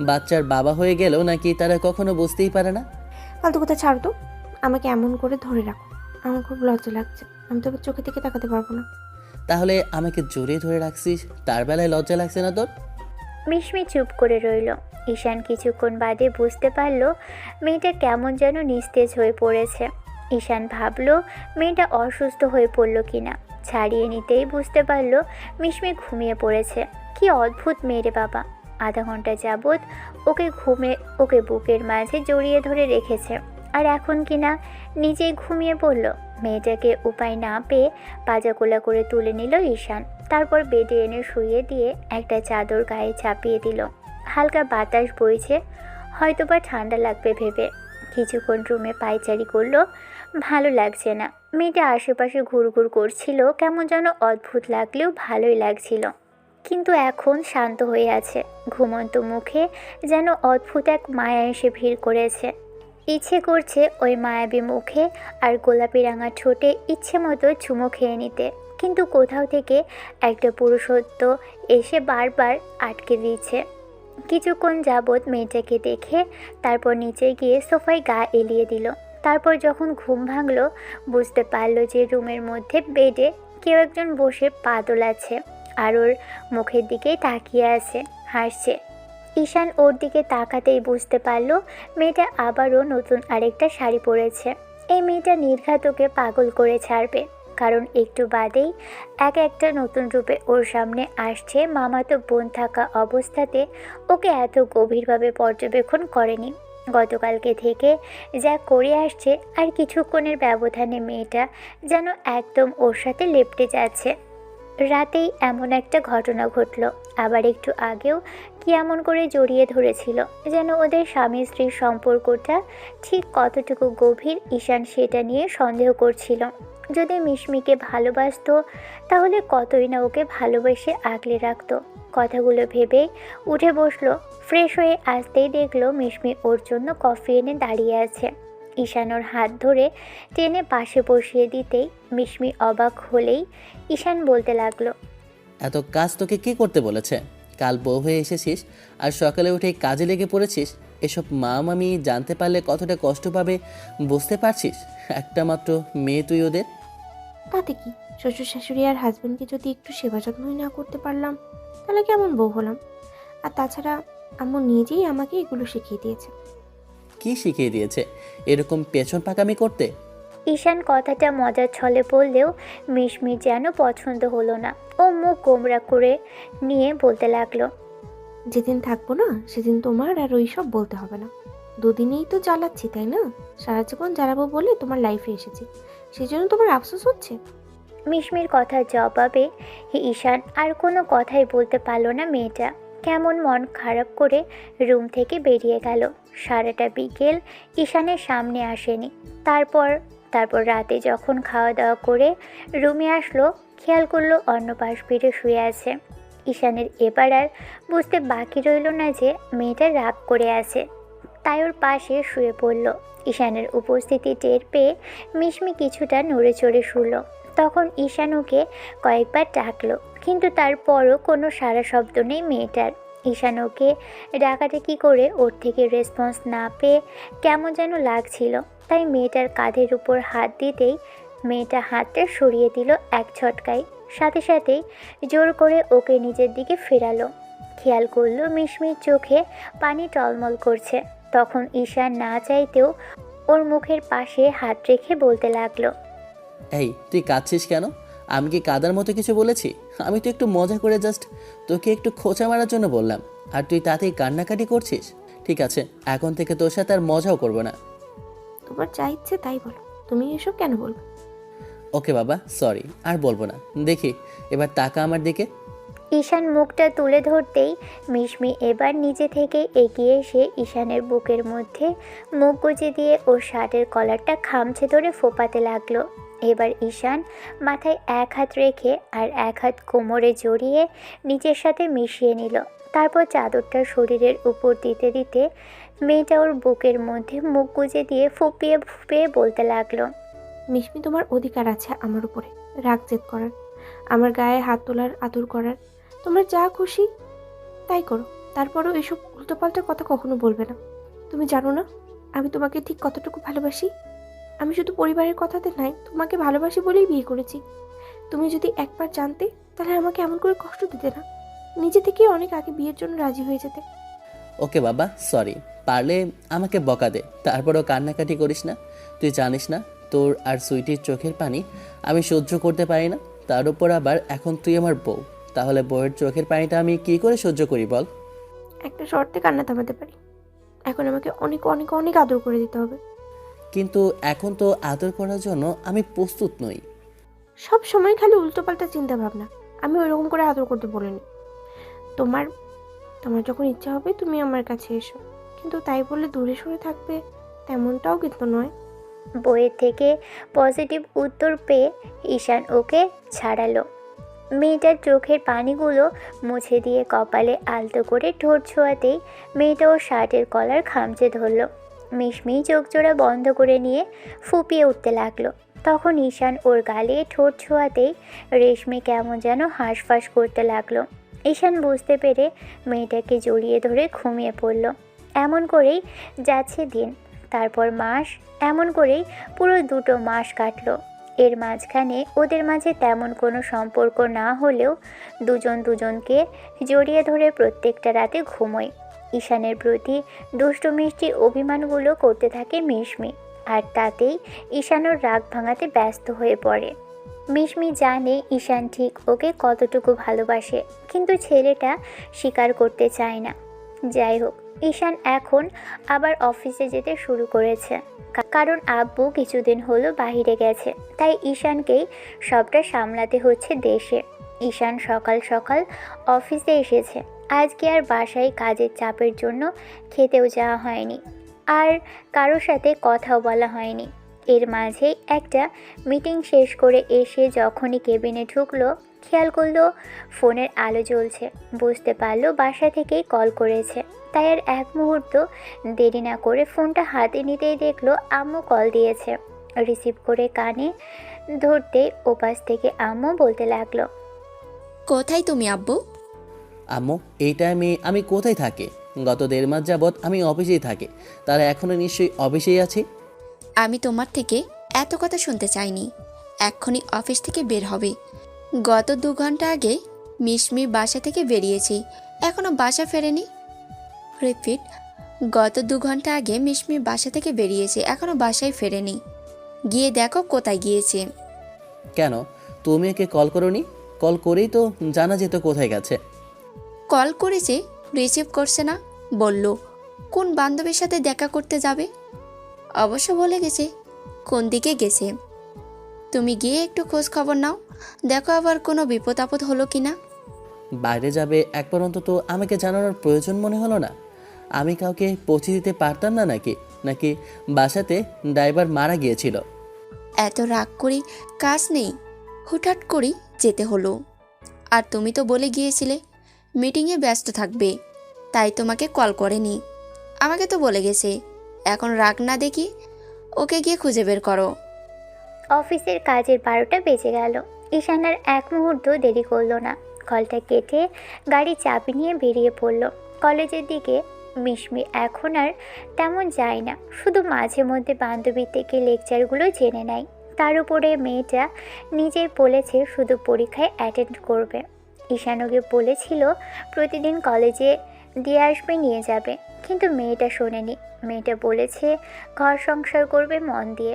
D: বাচ্চার বাবা হয়ে গেলেও নাকি তারা কখনো বুঝতেই পারে না।
E: ফালতু কথা ছাড়ো তো, আমাকে এমন করে ধরে রাখো। আমার খুব লজ্জা লাগছে, আমি তো এবার চোখে থেকে তাকাতে পারবো না।
D: তাহলে আমাকে জড়িয়ে ধরে রাখছিস, তার বেলায় লজ্জা লাগছে না তোর?
A: মিশমি চুপ করে রইল। ঈশান কিছুক্ষণ বাদে বুঝতে পারল মেয়েটা কেমন যেন নিস্তেজ হয়ে পড়েছে। ঈশান ভাবল মেয়েটা অসুস্থ হয়ে পড়ল কিনা। ছাড়িয়ে নিতেই বুঝতে পারল মিশমি ঘুমিয়ে পড়েছে। কি অদ্ভুত মেয়ে বাবা! আধা ঘন্টা যাবৎ ওকে বুকের মাঝে জড়িয়ে ধরে রেখেছে, আর এখন কিনা নিজেই ঘুমিয়ে পড়ল। মেয়েটাকে উপায় না পেয়ে পাজাকোলা করে তুলে নিল ঈশান। তারপর বেডে এনে শুইয়ে দিয়ে একটা চাদর গায়ে চাপিয়ে দিল। হালকা বাতাস বইছে, হয়তোবা ঠান্ডা লাগবে ভেবে কিছুক্ষণ রুমে পায়চারি করলো। ভালো লাগছে না। মেয়েটা আশেপাশে ঘুরঘুর করছিল, কেমন যেন অদ্ভুত লাগলেও ভালোই লাগছিল। কিন্তু এখন শান্ত হয়ে আছে। ঘুমন্ত মুখে যেন অদ্ভুত এক মায়া এসে ভিড় করেছে। ইচ্ছে করছে ওই মায়াবী মুখে আর গোলাপি রাঙা ঠোঁটে ইচ্ছে মতো চুমো খেয়ে নিতে, কিন্তু কোথাও থেকে একটা পুরুষত্ব এসে বারবার আটকে দিচ্ছে। কিছুক্ষণ যাবৎ মেয়েটাকে দেখে তারপর নিচে গিয়ে সোফায় গা এলিয়ে দিল। তারপর যখন ঘুম ভাঙলো বুঝতে পারলো যে রুমের মধ্যে বেডে কেউ একজন বসে পা দোলাচ্ছে আর ওর মুখের দিকেই তাকিয়ে আছে, হাসছে। ঈশান ওর দিকে তাকাতেই বুঝতে পারলো মেয়েটা আবারও নতুন আরেকটা শাড়ি পরেছে। এই মেয়েটা নির্ঘাত ওকে পাগল করে ছাড়বে, কারণ একটু বাদেই একটা নতুন রূপে ওর সামনে আসছে। মামাতো বোন থাকা অবস্থাতে ওকে এত গভীরভাবে পর্যবেক্ষণ করেনি। গতকালকে থেকে যা করে আসছে, আর কিছুক্ষণের ব্যবধানে মেয়েটা যেন একদম ওর সাথে লেপ্টে যাচ্ছে। রাতেই এমন একটা ঘটনা ঘটল। আবার একটু আগেও কি এমন করে জড়িয়ে ধরেছিল, যেন ওদের স্বামী স্ত্রীর সম্পর্কটা ঠিক কতটুকু গভীর ঈশান সেটা নিয়ে সন্দেহ করছিল। যদি মিশমিকে ভালোবাসতো তাহলে কতই না ওকে ভালোবেসে আগলে রাখতো। কথাগুলো ভেবে উঠে বসলো। ফ্রেশ হয়ে আসতেই দেখলো মিশমি ওর জন্য কফি এনে দাঁড়িয়ে আছে। ঈশান ওর হাত ধরে টেনে পাশে বসিয়ে দিতেই মিশমি অবাক হলেই ঈশান বলতে লাগলো,
D: এত কাজ তোকে কি করতে বলেছে? কাল বউ হয়ে এসেছিস আর সকালে উঠে কাজে লেগে পড়েছিস। এসব মা মামি জানতে পারলে কতটা কষ্ট পাবে বুঝতে পারছিস? একটা মাত্র মেয়ে তুই ওদের।
E: তাতে কি, শ্বশুর শাশুড়ি আর হাজবেন্ডকে যদি একটু সেবা যত্নই না করতে পারলাম তাহলে কেমন বউ হলাম? আর তাছাড়া আম্মু নিজেই আমাকে এগুলো শিখিয়ে দিয়েছে।
D: কি শিখিয়ে দিয়েছে? এরকম পেছন পাকামি করতে?
A: ঈশান কথাটা মজার ছলে বললেও মিশমির যেন পছন্দ হলো না। ও মুখ গোমরা করে নিয়ে বলতে লাগলো,
E: যেদিন থাকবো না সেদিন তোমার আর ওই সব বলতে হবে না। দুদিনেই তো জ্বালাচ্ছি, তাই না? সারা জীবন জ্বালাবো বলে তোমার লাইফে এসেছি, সেই জন্য তোমার আফসোস হচ্ছে?
A: মিশমির কথার জবাবে ঈশান আর কোনো কথাই বলতে পারল না। মেয়েটা কেমন মন খারাপ করে রুম থেকে বেরিয়ে গেল। সারাটা বিকেল ঈশানের সামনে আসেনি। তারপর তারপর রাতে যখন খাওয়া দাওয়া করে রুমে আসলো, খেয়াল করলো অন্য পাশ ফিরে শুয়ে আছে। ঈশানের এবার আর বুঝতে বাকি রইল না যে মেয়েটা রাগ করে আছে, তাই ওর পাশে শুয়ে পড়ল। ঈশানের উপস্থিতি টের পেয়ে মিশমি কিছুটা নড়ে চড়ে শুল। তখন ঈশান ওকে কয়েকবার ডাকলো, কিন্তু তারপরও কোনো সাড়া শব্দ নেই মেয়েটার। ঈশান ওকে ডাকাডাকি করে ওর থেকে রেসপন্স না পেয়ে কেমন যেন লাগছিল, তাই মেয়েটার কাঁধের উপর হাত দিতেই মেয়েটা হাতটা সরিয়ে দিল এক ঝটকায়। সাথে সাথেই জোর করে ওকে নিজের দিকে ফেরালো। খেয়াল করলো মিশমির চোখে পানি টলমল করছে। তখন ঈশান না চাইতেও ওর মুখের পাশে হাত রেখে বলতে লাগলো,
D: এই তুই কাঁদছিস কেন? আমি কি কাদার মতো কিছু বলেছি? আমি তো একটু মজা করে জাস্ট তোকে একটু খোঁচা মারার জন্য বললাম, আর তুই তাতেই কান্নাকাটি করছিস। ঠিক আছে, এখন থেকে তোর সাথে আর মজাও করবো না।
E: তোমার যা ইচ্ছে তাই বলো, তুমি এসব কেন বলবে?
D: ওকে বাবা, সরি, আর বলবো না। দেখি এবার তাকা আমার দিকে।
A: ঈশান মুখটা তুলে ধরতেই মিশমি এবার নিজে থেকে এগিয়ে এসে ঈশানের বুকের মধ্যে মুখ গুজে দিয়ে ওর শার্টের কলারটা খামচে ধরে ফোপাতে লাগলো। এবার ঈশান মাথায় এক হাত রেখে আর এক হাত কোমরে জড়িয়ে নিজের সাথে মিশিয়ে নিল। তারপর চাদরটা শরীরের উপর দিতে দিতে মেয়েটা ওর বুকের মধ্যে মুখ গুজে দিয়ে ফুপিয়ে ফুপিয়ে বলতে লাগলো,
E: মিশমি, তোমার অধিকার আছে আমার উপরে রাগ জেদ করার, আমার গায়ে হাত তোলার, আদর করার। তোমরা যা খুশি তাই করো, তারপরও এসব উল্টোপাল্টা কথা কখনো বলবে না। তুমি জানো না আমি তোমাকে ঠিক কতটুকু ভালোবাসি? আমি শুধু পরিবারের কথাতে নাই, তোমাকে ভালোবাসি বলেই বিয়ে করেছি। তুমি যদি একবার জানতে তাহলে আমাকে এমন করে কষ্ট দিতে না, নিজে থেকেই অনেক আগে বিয়ের জন্য রাজি হয়ে যেতে।
D: ওকে বাবা, সরি। পারলে আমাকে বকা দে, তারপরও কান্নাকাটি করিস না। তুই জানিস না তোর আর সুইটির চোখের পানি আমি সহ্য করতে পারি না। তার উপর আবার এখন তুই আমার বউ, তাহলে বউয়ের চোখের পানিটা আমি কি করে সহ্য করি বল?
E: একটা শর্তে কান্না থামাতে পারি, এখন আমাকে অনেক অনেক অনেক আদর করে দিতে হবে।
D: কিন্তু এখন তো আদর করার জন্য আমি প্রস্তুত নই।
E: সব সময় খালি উল্টোপাল্টা চিন্তা ভাবনা। আমি ওইরকম করে আদর করতে বলিনি। তোমার তোমার যখন ইচ্ছা হবে তুমি আমার কাছে এসো, কিন্তু তাই বলে দূরে সরে থাকবে তেমনটাও কিন্তু নয়।
A: বইয়ের থেকে পজিটিভ উত্তর পেয়ে ঈশান ওকে ছাড়ালো। মেয়েটার চোখের পানিগুলো মুছে দিয়ে কপালে আলতো করে ঠোঁট ছোঁয়াতেই মেয়েটা ওর শার্টের কলার খামচে ধরল। মিশমি চোখ জোড়া বন্ধ করে নিয়ে ফুপিয়ে উঠতে লাগলো। তখন ঈশান ওর গালে ঠোঁট ছোঁয়াতেই রেশমি কেমন যেন হাঁসফাঁস করতে লাগলো। ঈশান বুঝতে পেরে মেয়েটাকে জড়িয়ে ধরে ঘুমিয়ে পড়ল। এমন করেই যাচ্ছে দিন, তারপর মাস, এমন করেই পুরো 2 মাস কাটলো। এর মাঝখানে ওদের মাঝে তেমন কোনো সম্পর্ক না হলেও দুজন দুজনকে জড়িয়ে ধরে প্রত্যেকটা রাতে ঘুমোয়। ঈশানের প্রতি দুষ্টু মিষ্টি অভিমানগুলো করতে থাকে মিশমি, আর তাতেই ঈশান ওর রাগ ভাঙাতে ব্যস্ত হয়ে পড়ে। মিশমি জানে ঈশান ঠিক ওকে কতটুকু ভালোবাসে, কিন্তু ছেলেটা স্বীকার করতে চায় না। যাই হোক, ঈশান এখন আবার অফিসে যেতে শুরু করেছে, কারণ আব্বু কিছুদিন হলো বাইরে গেছে, তাই ঈশানকেই সবটা সামলাতে হচ্ছে দেশে। ঈশান সকাল সকাল অফিসে এসেছে। আজকে আর বাসায় কাজের চাপের জন্য খেতেও যাওয়া হয়নি, আর কারোর সাথে কথাও বলা হয়নি। এর মাঝেই একটা মিটিং শেষ করে এসে যখনই কেবিনে ঢুকলো, খেয়াল করলো ফোনের আলো জ্বলছে। বুঝতে পারলো বাসা থেকেই কল করেছে, তাই আর এক মুহূর্ত দেরি না করে ফোনটা হাতে নিতেই দেখলো আম্মু কল দিয়েছে। রিসিভ করে কানে ধরতে ওপাশ থেকে আম্মু বলতে লাগলো,
B: কোথায় তুমি আব্বু?
D: আম্মু, এই টাইমে আমি কোথায় থাকি? গত 1.5 মাস যাবৎ আমি অফিসেই থাকি, তারা এখনও নিশ্চয়ই অফিসেই আছি।
B: আমি তোমার থেকে এত কথা শুনতে চাইনি, এক্ষুনি অফিস থেকে বের হবে। গত 2 ঘন্টা আগে মিশমি বাসা থেকে বেরিয়েছি, এখনও বাসা ফেরেনি। রিপিট, গত 2 ঘন্টা আগে মিশমি বাসা থেকে বেরিয়েছে, এখনও বাসায় ফেরেনি। গিয়ে দেখো কোথায় গিয়েছে।
D: কেন, তুমি একে কল করোনি? কল করেই তো জানা যেত কোথায় গেছে।
B: কল করেছে, রিসিভ করছে না। বলল কোন বান্ধবীর সাথে দেখা করতে যাবে, অবশ্য বলে গেছে কোন দিকে গেছে। তুমি গিয়ে একটু খোঁজ খবর নাও, দেখো আবার কোনো বিপদ আপদ হলো কি না।
D: বাইরে যাবে একবার অন্তত আমাকে জানানোর প্রয়োজন মনে হলো না? আমি কাউকে পৌঁছে দিতে পারতাম না নাকি? নাকি বাসাতে ড্রাইভার মারা গিয়েছিল?
B: এত রাগ করি কাজ নেই, হুটহাট করি যেতে হলো। আর তুমি তো বলে গিয়েছিলে মিটিংয়ে ব্যস্ত থাকবে, তাই তোমাকে কল করেনি। আমাকে তো বলে গেছে, এখন রাগ না দেখি ওকে গিয়ে খুঁজে বের করো।
A: অফিসের কাজের 12টা বেজে গেল। ঈশান আর এক মুহূর্ত দেরি করলো না, কলটা কেটে গাড়ি চাবি নিয়ে বেরিয়ে পড়ল কলেজের দিকে। মিশমি এখন আর তেমন যায় না, শুধু মাঝে মধ্যে বান্ধবীর থেকে লেকচারগুলো জেনে নেয়। তার উপরে মেয়েটা নিজেই বলেছে শুধু পরীক্ষায় অ্যাটেন্ড করবে। ঈশান ওকে বলেছিল প্রতিদিন কলেজে দিয়ে আসবে, নিয়ে যাবে, কিন্তু মেয়েটা শোনেনি। মেয়েটা বলেছে ঘর সংসার করবে মন দিয়ে,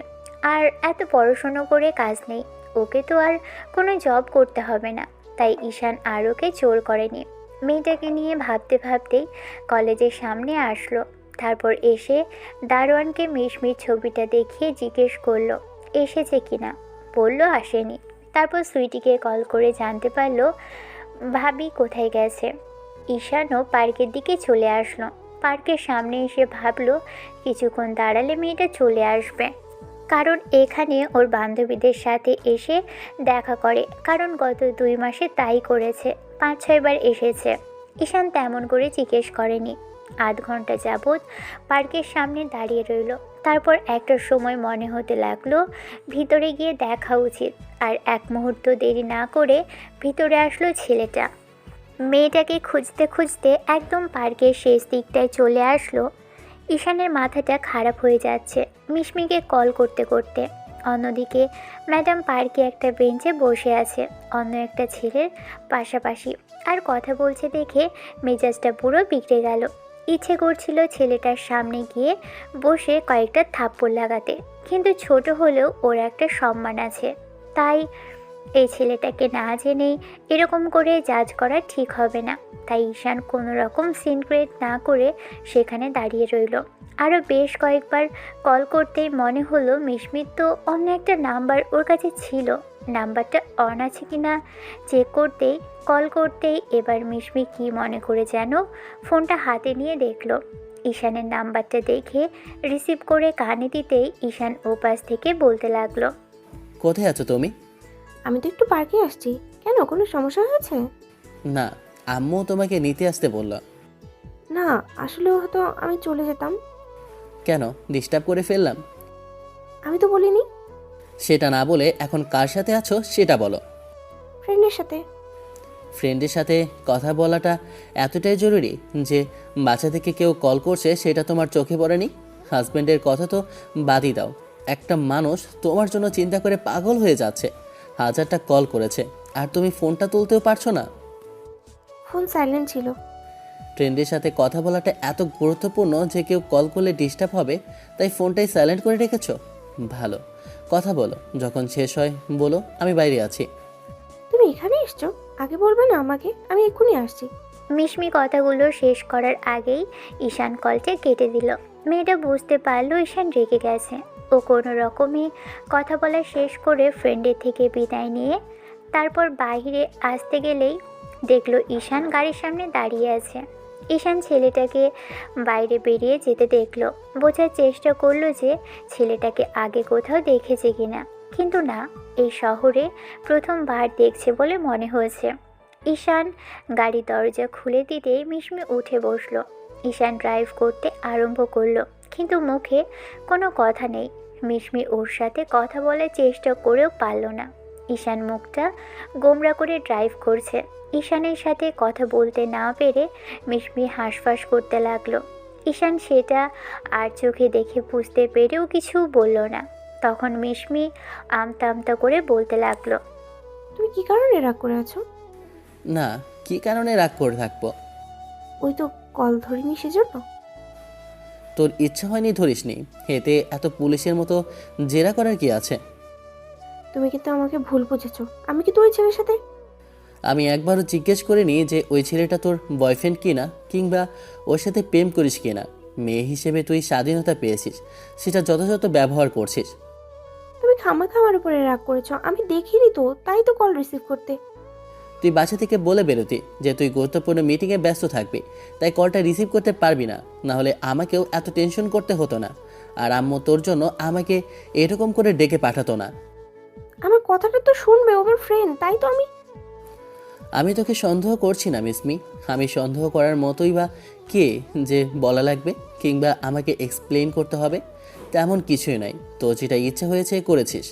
A: আর এত পড়াশুনো করে কাজ নেই, ওকে তো আর কোনো জব করতে হবে না। তাই ঈশান আর ওকে জোর করেনি। মেয়েটাকে নিয়ে ভাবতে ভাবতেই কলেজের সামনে আসলো। তারপর এসে দারোয়ানকে মিশমির ছবিটা দেখিয়ে জিজ্ঞেস করলো এসেছে কিনা। বলল আসেনি। তারপর সুইটিকে কল করে জানতে পারলো ভাবি কোথায় গেছে। ঈশানও পার্কের দিকে চলে আসলো। পার্কের সামনে এসে ভাবলো কিছুক্ষণ দাঁড়ালে মেয়েটা চলে আসবে, কারণ এখানে ওর বান্ধবীদের সাথে এসে দেখা করে, কারণ গত 2 মাসে তাই করেছে, 5-6 বার এসেছে। ঈশান তেমন করে জিজ্ঞেস করেনি। আধ ঘন্টা যাবৎ পার্কের সামনে দাঁড়িয়ে রইল। তারপর একটা সময় মনে হতে লাগলো ভিতরে গিয়ে দেখা উচিত, আর এক মুহূর্ত দেরি না করে ভিতরে আসলো ছেলেটা। মেয়েটাকে খুঁজতে খুঁজতে একদম পার্কের শেষ দিকটায় চলে আসলো। ঈশানের মাথাটা খারাপ হয়ে যাচ্ছে মিশমিকে কল করতে করতে। অন্যদিকে ম্যাডাম পার্কে একটা বেঞ্চে বসে আছে অন্য একটা ছেলের পাশাপাশি, আর কথা বলছে দেখে মেজাজটা পুরো বিগড়ে গেল। ইচ্ছে করছিল ছেলেটার সামনে গিয়ে বসে কয়েকটা থাপ্পড় লাগাতে, কিন্তু ছোট হলেও ওর একটা সম্মান আছে, তাই এই ছেলেটাকে না জেনেই এরকম করে জাজ করা ঠিক হবে না। তাই ঈশান কোনো রকম সিন ক্রিয়েট না করে সেখানে দাঁড়িয়ে রইল। আরও বেশ কয়েকবার কল করতেই মনে হলো মিশমির তো অন্য একটা নাম্বার ওর কাছে ছিল, নাম্বারটা অন আছে কিনা চেক করতেই কল করতেই এবার মিশমি কি মনে করে যেন ফোনটা হাতে নিয়ে দেখলো। ঈশানের নাম্বারটা দেখে রিসিভ করে কানে দিতেই ঈশান ওপাশ থেকে বলতে লাগলো,
D: কোথায় আছো তুমি?
E: আমি তো একটু পার্কে আসছি। কেন, কোনো সমস্যা হয়েছে?
D: না, আম্মু তোমাকে নিতে আসতে বলল।
E: না, আসলে হয়তো আমি চলে যেতাম।
D: কেন, ডিস্টার্ব করে ফেললাম?
E: আমি তো বলিনি।
D: সেটা না বলে এখন কার সাথে আছো সেটা বলো।
E: ফ্রেন্ডের সাথে।
D: ফ্রেন্ডের সাথে কথা বলাটা এতটাই জরুরি যে বাসা থেকে কেউ কল করছে সেটা তোমার চোখে পড়েনি? হাজব্যান্ডের কথা তো বাদই দাও, একটা মানুষ তোমার জন্য চিন্তা করে পাগল হয়ে যাচ্ছে, 1000টা কল করেছে আর তুমি ফোনটা তুলতেও পারছো না।
E: ফোন সাইলেন্ট ছিল।
D: ফ্রেন্ডের সাথে কথা বলাটা এত গুরুত্বপূর্ণ যে কেউ কল করলে ডিস্টার্ব হবে, তাই ফোনটাই সাইলেন্ট করে রেখেছো? ভালো, কথা বলো, যখন শেষ হয় বলো আমি বাইরে আছি।
E: তুমি এখানে এসছো, আগে বলবে না আমাকে? আমি এক্ষুনি আসছি।
A: মিশমি কথাগুলো শেষ করার আগেই ঈশান কলটা কেটে দিল। মেয়েটা বুঝতে পারলো ঈশান রেগে গেছে। ও কোনো রকমে কথা বলা শেষ করে ফ্রেন্ডের থেকে বিদায় নিয়ে তারপর বাইরে আসতে গেলেই দেখলো ঈশান গাড়ির সামনে দাঁড়িয়ে আছে। ঈশান ছেলেটাকে বাইরে বেরিয়ে যেতে দেখলো। বোঝার চেষ্টা করলো যে ছেলেটাকে আগে কোথাও দেখেছে কিনা, কিন্তু না, এই শহরে প্রথমবার দেখছে বলে মনে হয়েছে। ঈশান গাড়ির দরজা খুলে দিতেই মিশমি উঠে বসলো। ঈশান ড্রাইভ করতে আরম্ভ করলো, কিন্তু মুখে কোনো কথা নেই। মিশমি ওর সাথে কথা বলার চেষ্টা করেও পারল না। ঈশান মুখটা গোমরা করে ড্রাইভ করছে। ঈশানের সাথে কথা বলতে না পেরে মিশমি হাঁসফাঁস করতে লাগলো। ঈশান সেটা আর চোখে দেখে বুঝতে পেরেও কিছু বলল না। তখন মিশমি আমতা আমতা করে বলতে লাগলো,
E: তুমি কি কারণে রাগ করে আছো?
D: না, কি কারণে রাগ করে থাকবো?
E: ওই তো কল ধরিনি সেজন্য।
D: তোর ইচ্ছা হয়নি ধরিসনি, এতে এত পুলিশের মতো জেরা করার কি আছে?
E: তুমি কিন্তু আমাকে ভুল বুঝেছো। আমি কি তো ওই ছেলের সাথে?
D: আমি একবারও জিজ্ঞেস করিনি যে ওই ছেলেটা তোর বয়ফ্রেন্ড কিনা, কিংবা ওর সাথে প্রেম করিস কিনা। মেয়ে হিসেবে তুই স্বাধীনতা পেয়েছিস, সেটা যথাযথ ব্যবহার করছিস।
E: তুমি খামাখা আমার উপরে রাগ করেছো, আমি দেখিনি তো, তাই তো কল রিসিভ করতে।
D: তুই বাসা থেকে বলে বেরোতি যে তুই গুরুত্বপূর্ণ মিটিংয়ে ব্যস্ত থাকবি, তাই কলটা রিসিভ করতে পারবি না। না হলে আমাকেও এত টেনশন করতে হতো না, আর আম্মু তোর জন্য আমাকে এরকম করে ডেকে পাঠাতো না।
E: আমার কথাটা তো শুনবে, ও আমার ফ্রেন্ড, তাই তো
D: আমি তোকে সন্দেহ করছি না মিসমি। আমি সন্দেহ করার মতোই বা কে যে বলা লাগবে কিংবা আমাকে এক্সপ্লেইন করতে হবে তেমন কিছুই নাই। তো যেটা ইচ্ছে হয়েছে করেছিস।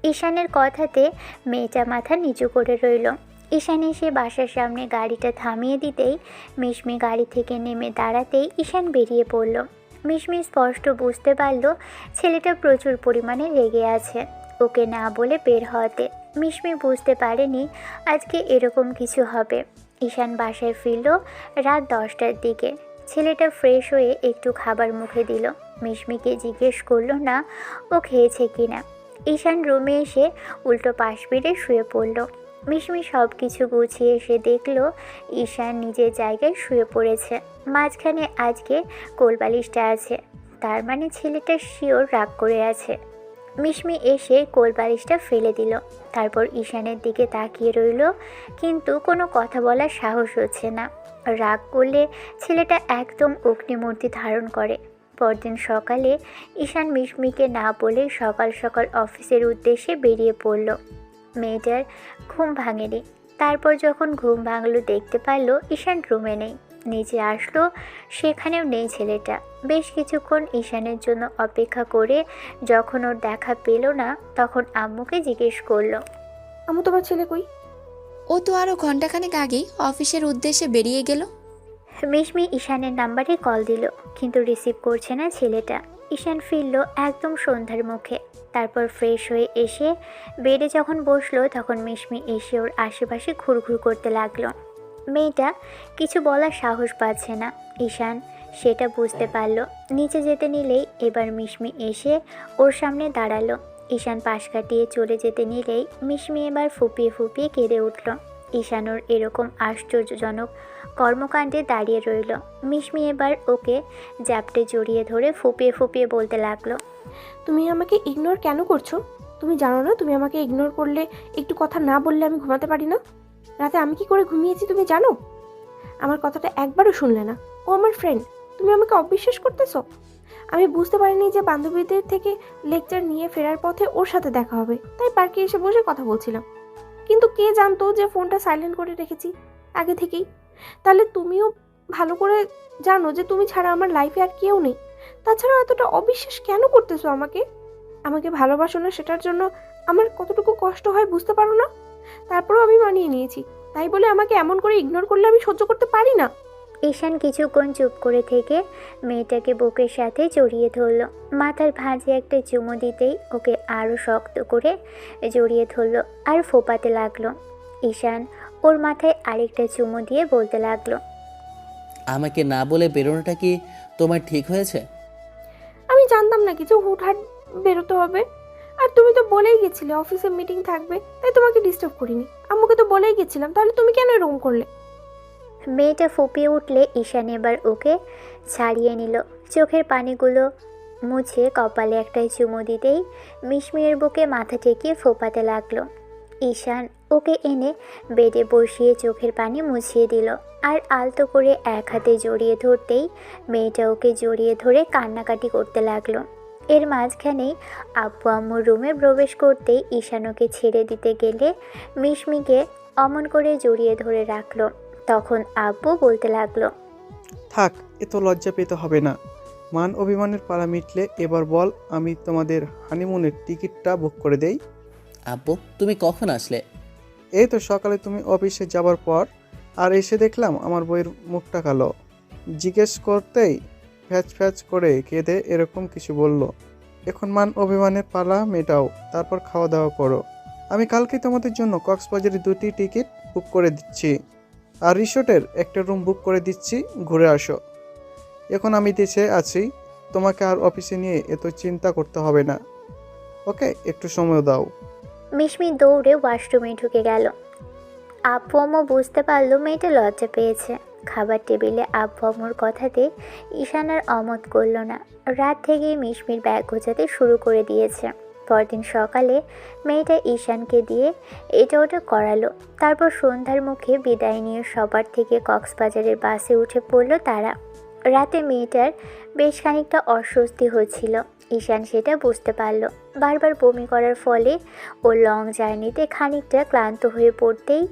A: ঈশানের কথাতে মেয়েটা মাথা নিচু করে রইল। ঈশান এসে বাসার সামনে গাড়িটা থামিয়ে দিতেই মিশমি গাড়ি থেকে নেমে দাঁড়াতেই ঈশান বেরিয়ে পড়ল। মিশমি স্পষ্ট বুঝতে পারল ছেলেটা প্রচুর পরিমাণে রেগে আছে ওকে না বলে বের হওয়াতে। মিশমি বুঝতে পারেনি আজকে এরকম কিছু হবে। ঈশান বাসায় ফিরল রাত 10টার দিকে। ছেলেটা ফ্রেশ হয়ে একটু খাবার মুখে দিল। মিশমিকে জিজ্ঞেস করলো না ও খেয়েছে কিনা। ঈশান রুমে এসে উল্টো পাশ ফিরে শুয়ে পড়ল। মিশমি সব কিছু গুছিয়ে এসে দেখল ঈশান নিজের জায়গায় শুয়ে পড়েছে। মাঝখানে আজকে কোলবালিশটা আছে, তার মানে ছেলেটা শিওর রাগ করে আছে। মিশমি এসে কোলবালিশটা ফেলে দিল, তারপর ঈশানের দিকে তাকিয়ে রইল, কিন্তু কোনো কথা বলার সাহস হচ্ছে না। রাগ করলে ছেলেটা একদম অগ্নিমূর্তি ধারণ করে। পরদিন সকালে ঈশান মিশমিকে না বলে সকাল সকাল অফিসের উদ্দেশ্যে বেরিয়ে পড়ল। মেয়েটার ঘুম ভাঙেনি। তারপর যখন ঘুম ভাঙলো দেখতে পারল ঈশান রুমে নেই। নিচে আসলো, সেখানেও নেই ছেলেটা। বেশ কিছুক্ষণ ঈশানের জন্য অপেক্ষা করে যখন ওর দেখা পেল না তখন আম্মুকে জিজ্ঞেস করলো,
E: আম্মু তোমার ছেলে কই?
B: ও তো আরও ঘন্টাখানেক আগেই অফিসের উদ্দেশ্যে বেরিয়ে গেল।
A: মিশমি ঈশানের নাম্বারে কল দিল, কিন্তু রিসিভ করছে না ছেলেটা। ঈশান ফিরল একদম সন্ধ্যার মুখে। তারপর ফ্রেশ হয়ে এসে বেডে যখন বসলো তখন মিশমি এসে ওর আশেপাশে ঘুরঘুর করতে লাগলো। মেয়েটা কিছু বলার সাহস পাচ্ছে না। ঈশান সেটা বুঝতে পারল। নিচে যেতে নিলেই এবার মিশমি এসে ওর সামনে দাঁড়ালো। ঈশান পাশ কাটিয়ে চলে যেতে নিলেই মিশমি এবার ফুপিয়ে ফুপিয়ে কেঁদে উঠল। ঈশান ওর এরকম আশ্চর্যজনক কর্মকাণ্ডে দাঁড়িয়ে রইল। মিশমি এবার ওকে জ্যাপটে জড়িয়ে ধরে ফুপিয়ে ফুপিয়ে বলতে লাগলো,
E: তুমি আমাকে ইগনোর কেন করছো? তুমি জানো না তুমি আমাকে ইগনোর করলে, একটু কথা না বললে আমি ঘুমাতে পারি না? রাতে আমি কি করে ঘুমিয়েছি তুমি জানো? আমার কথাটা একবারও শুনলে না। ও আমার ফ্রেন্ড, তুমি আমাকে অবিশ্বাস করতেছো? আমি বুঝতে পারিনি যে বান্ধবীদের থেকে লেকচার নিয়ে ফেরার পথে ওর সাথে দেখা হবে, তাই পার্কে এসে বসে কথা বলছিলাম। কিন্তু কে জানতো যে ফোনটা সাইলেন্ট করে রেখেছি আগে থেকেই? তাহলে তুমিও ভালো করে জানো যে তুমি ছাড়া আমার লাইফে আর কেউ নেই। তাছাড়া এতটা অবিশ্বাস কেন করতেছো আমাকে? আমাকে ভালোবাসো না সেটার জন্য আমার কতটুকু কষ্ট হয় বুঝতে পারো না? তারপরেও আমি মানিয়ে নিয়েছি, তাই বলে আমাকে এমন করে ইগনোর করলে আমি সহ্য করতে পারি না।
A: ঈশান কিছুক্ষণ চুপ করে থেকে মেয়েটাকে বুকের সাথে জড়িয়ে ধরল। মাথার ভাঁজে একটা চুমু দিতেই ওকে আরও শক্ত করে জড়িয়ে ধরল আর ফোপাতে লাগলো। ঈশান ওর মাথায় আরেকটা চুমু দিয়ে বলতে লাগলো,
D: আমাকে না বলে বেরোনোটা কি তোমার ঠিক হয়েছে?
E: আমি জানতাম না কিছু হুটহাট বেরোতে হবে। আর তুমি তো বলেই গেছিলে অফিসে মিটিং থাকবে, তাই তোমাকে ডিস্টার্ব করিনি। আম্মুকে তো বলেই গেছিলাম, তাহলে তুমি কেন এরকম করলে?
A: মেয়েটা ফুপিয়ে উঠলে ঈশান এবার ওকে ছাড়িয়ে নিল। চোখের পানিগুলো মুছে কপালে একটা চুমু দিতেই মিশমির বুকে মাথা ঠেকিয়ে ফোপাতে লাগলো। ঈশান ওকে এনে বেডে বসিয়ে চোখের পানি মুছিয়ে দিল আর আলতো করে এক হাতে জড়িয়ে ধরতেই মেয়েটা ওকে জড়িয়ে ধরে কান্নাকাটি করতে লাগলো। এর মাঝখানেই আব্বু আম্মুর রুমে প্রবেশ করতেই ঈশান ওকে ছেড়ে দিতে গেলে মিশমিকে অমন করে জড়িয়ে ধরে রাখলো। তখন আব্বু বলতে লাগলো,
G: থাক, এত লজ্জা পেতে হবে না। মান অভিমানের পালা মিটলে এবার বল আমি তোমাদের হানিমুনের টিকিটটা বুক করে দেই।
D: আব্বু তুমি কখন আসলে?
G: এই তো সকালে তুমি অফিসে যাবার পর, আর এসে দেখলাম আমার বইয়ের মুখটা কালো। জিজ্ঞেস করতেই ফ্যাচ ফ্যাচ করে কেঁদে এরকম কিছু বলল। এখন মান অভিমানের পালা মেটাও, তারপর খাওয়া দাওয়া করো। আমি কালকে তোমাদের জন্য কক্সবাজারে 2টি টিকিট বুক করে দিচ্ছি, আর রিসোর্টের একটা রুম বুক করে দিচ্ছি, ঘুরে আসো। এখন আমি দেশে আছি, তোমাকে আর অফিসে নিয়ে এত চিন্তা করতে হবে না। ওকে, একটু সময় দাও।
A: মিশমি দৌড়ে ওয়াশরুমে ঢুকে গেল। আব্বু আম্মু বুঝতে পারলো মেয়েটা লজ্জা পেয়েছে। খাবার টেবিলে আব্বু আম্মুর কথাতে ঈশান আর অমত করল না। রাত থেকেই মিশমির ব্যাগ গোছাতে শুরু করে দিয়েছে। পরদিন সকালে মেয়েটা ঈশানকে দিয়ে এটা ওটা করালো। তারপর সন্ধ্যার মুখে বিদায় নিয়ে সবার থেকে কক্সবাজারের বাসে উঠে পড়ল তারা। রাতে মেয়েটার বেশ খানিকটা অস্বস্তি হচ্ছিল। ঈশান সেটা বুঝতে পারল। বারবার বমি করার ফলে ও লং জার্নিতে খানিকটা ক্লান্ত হয়ে পড়তেই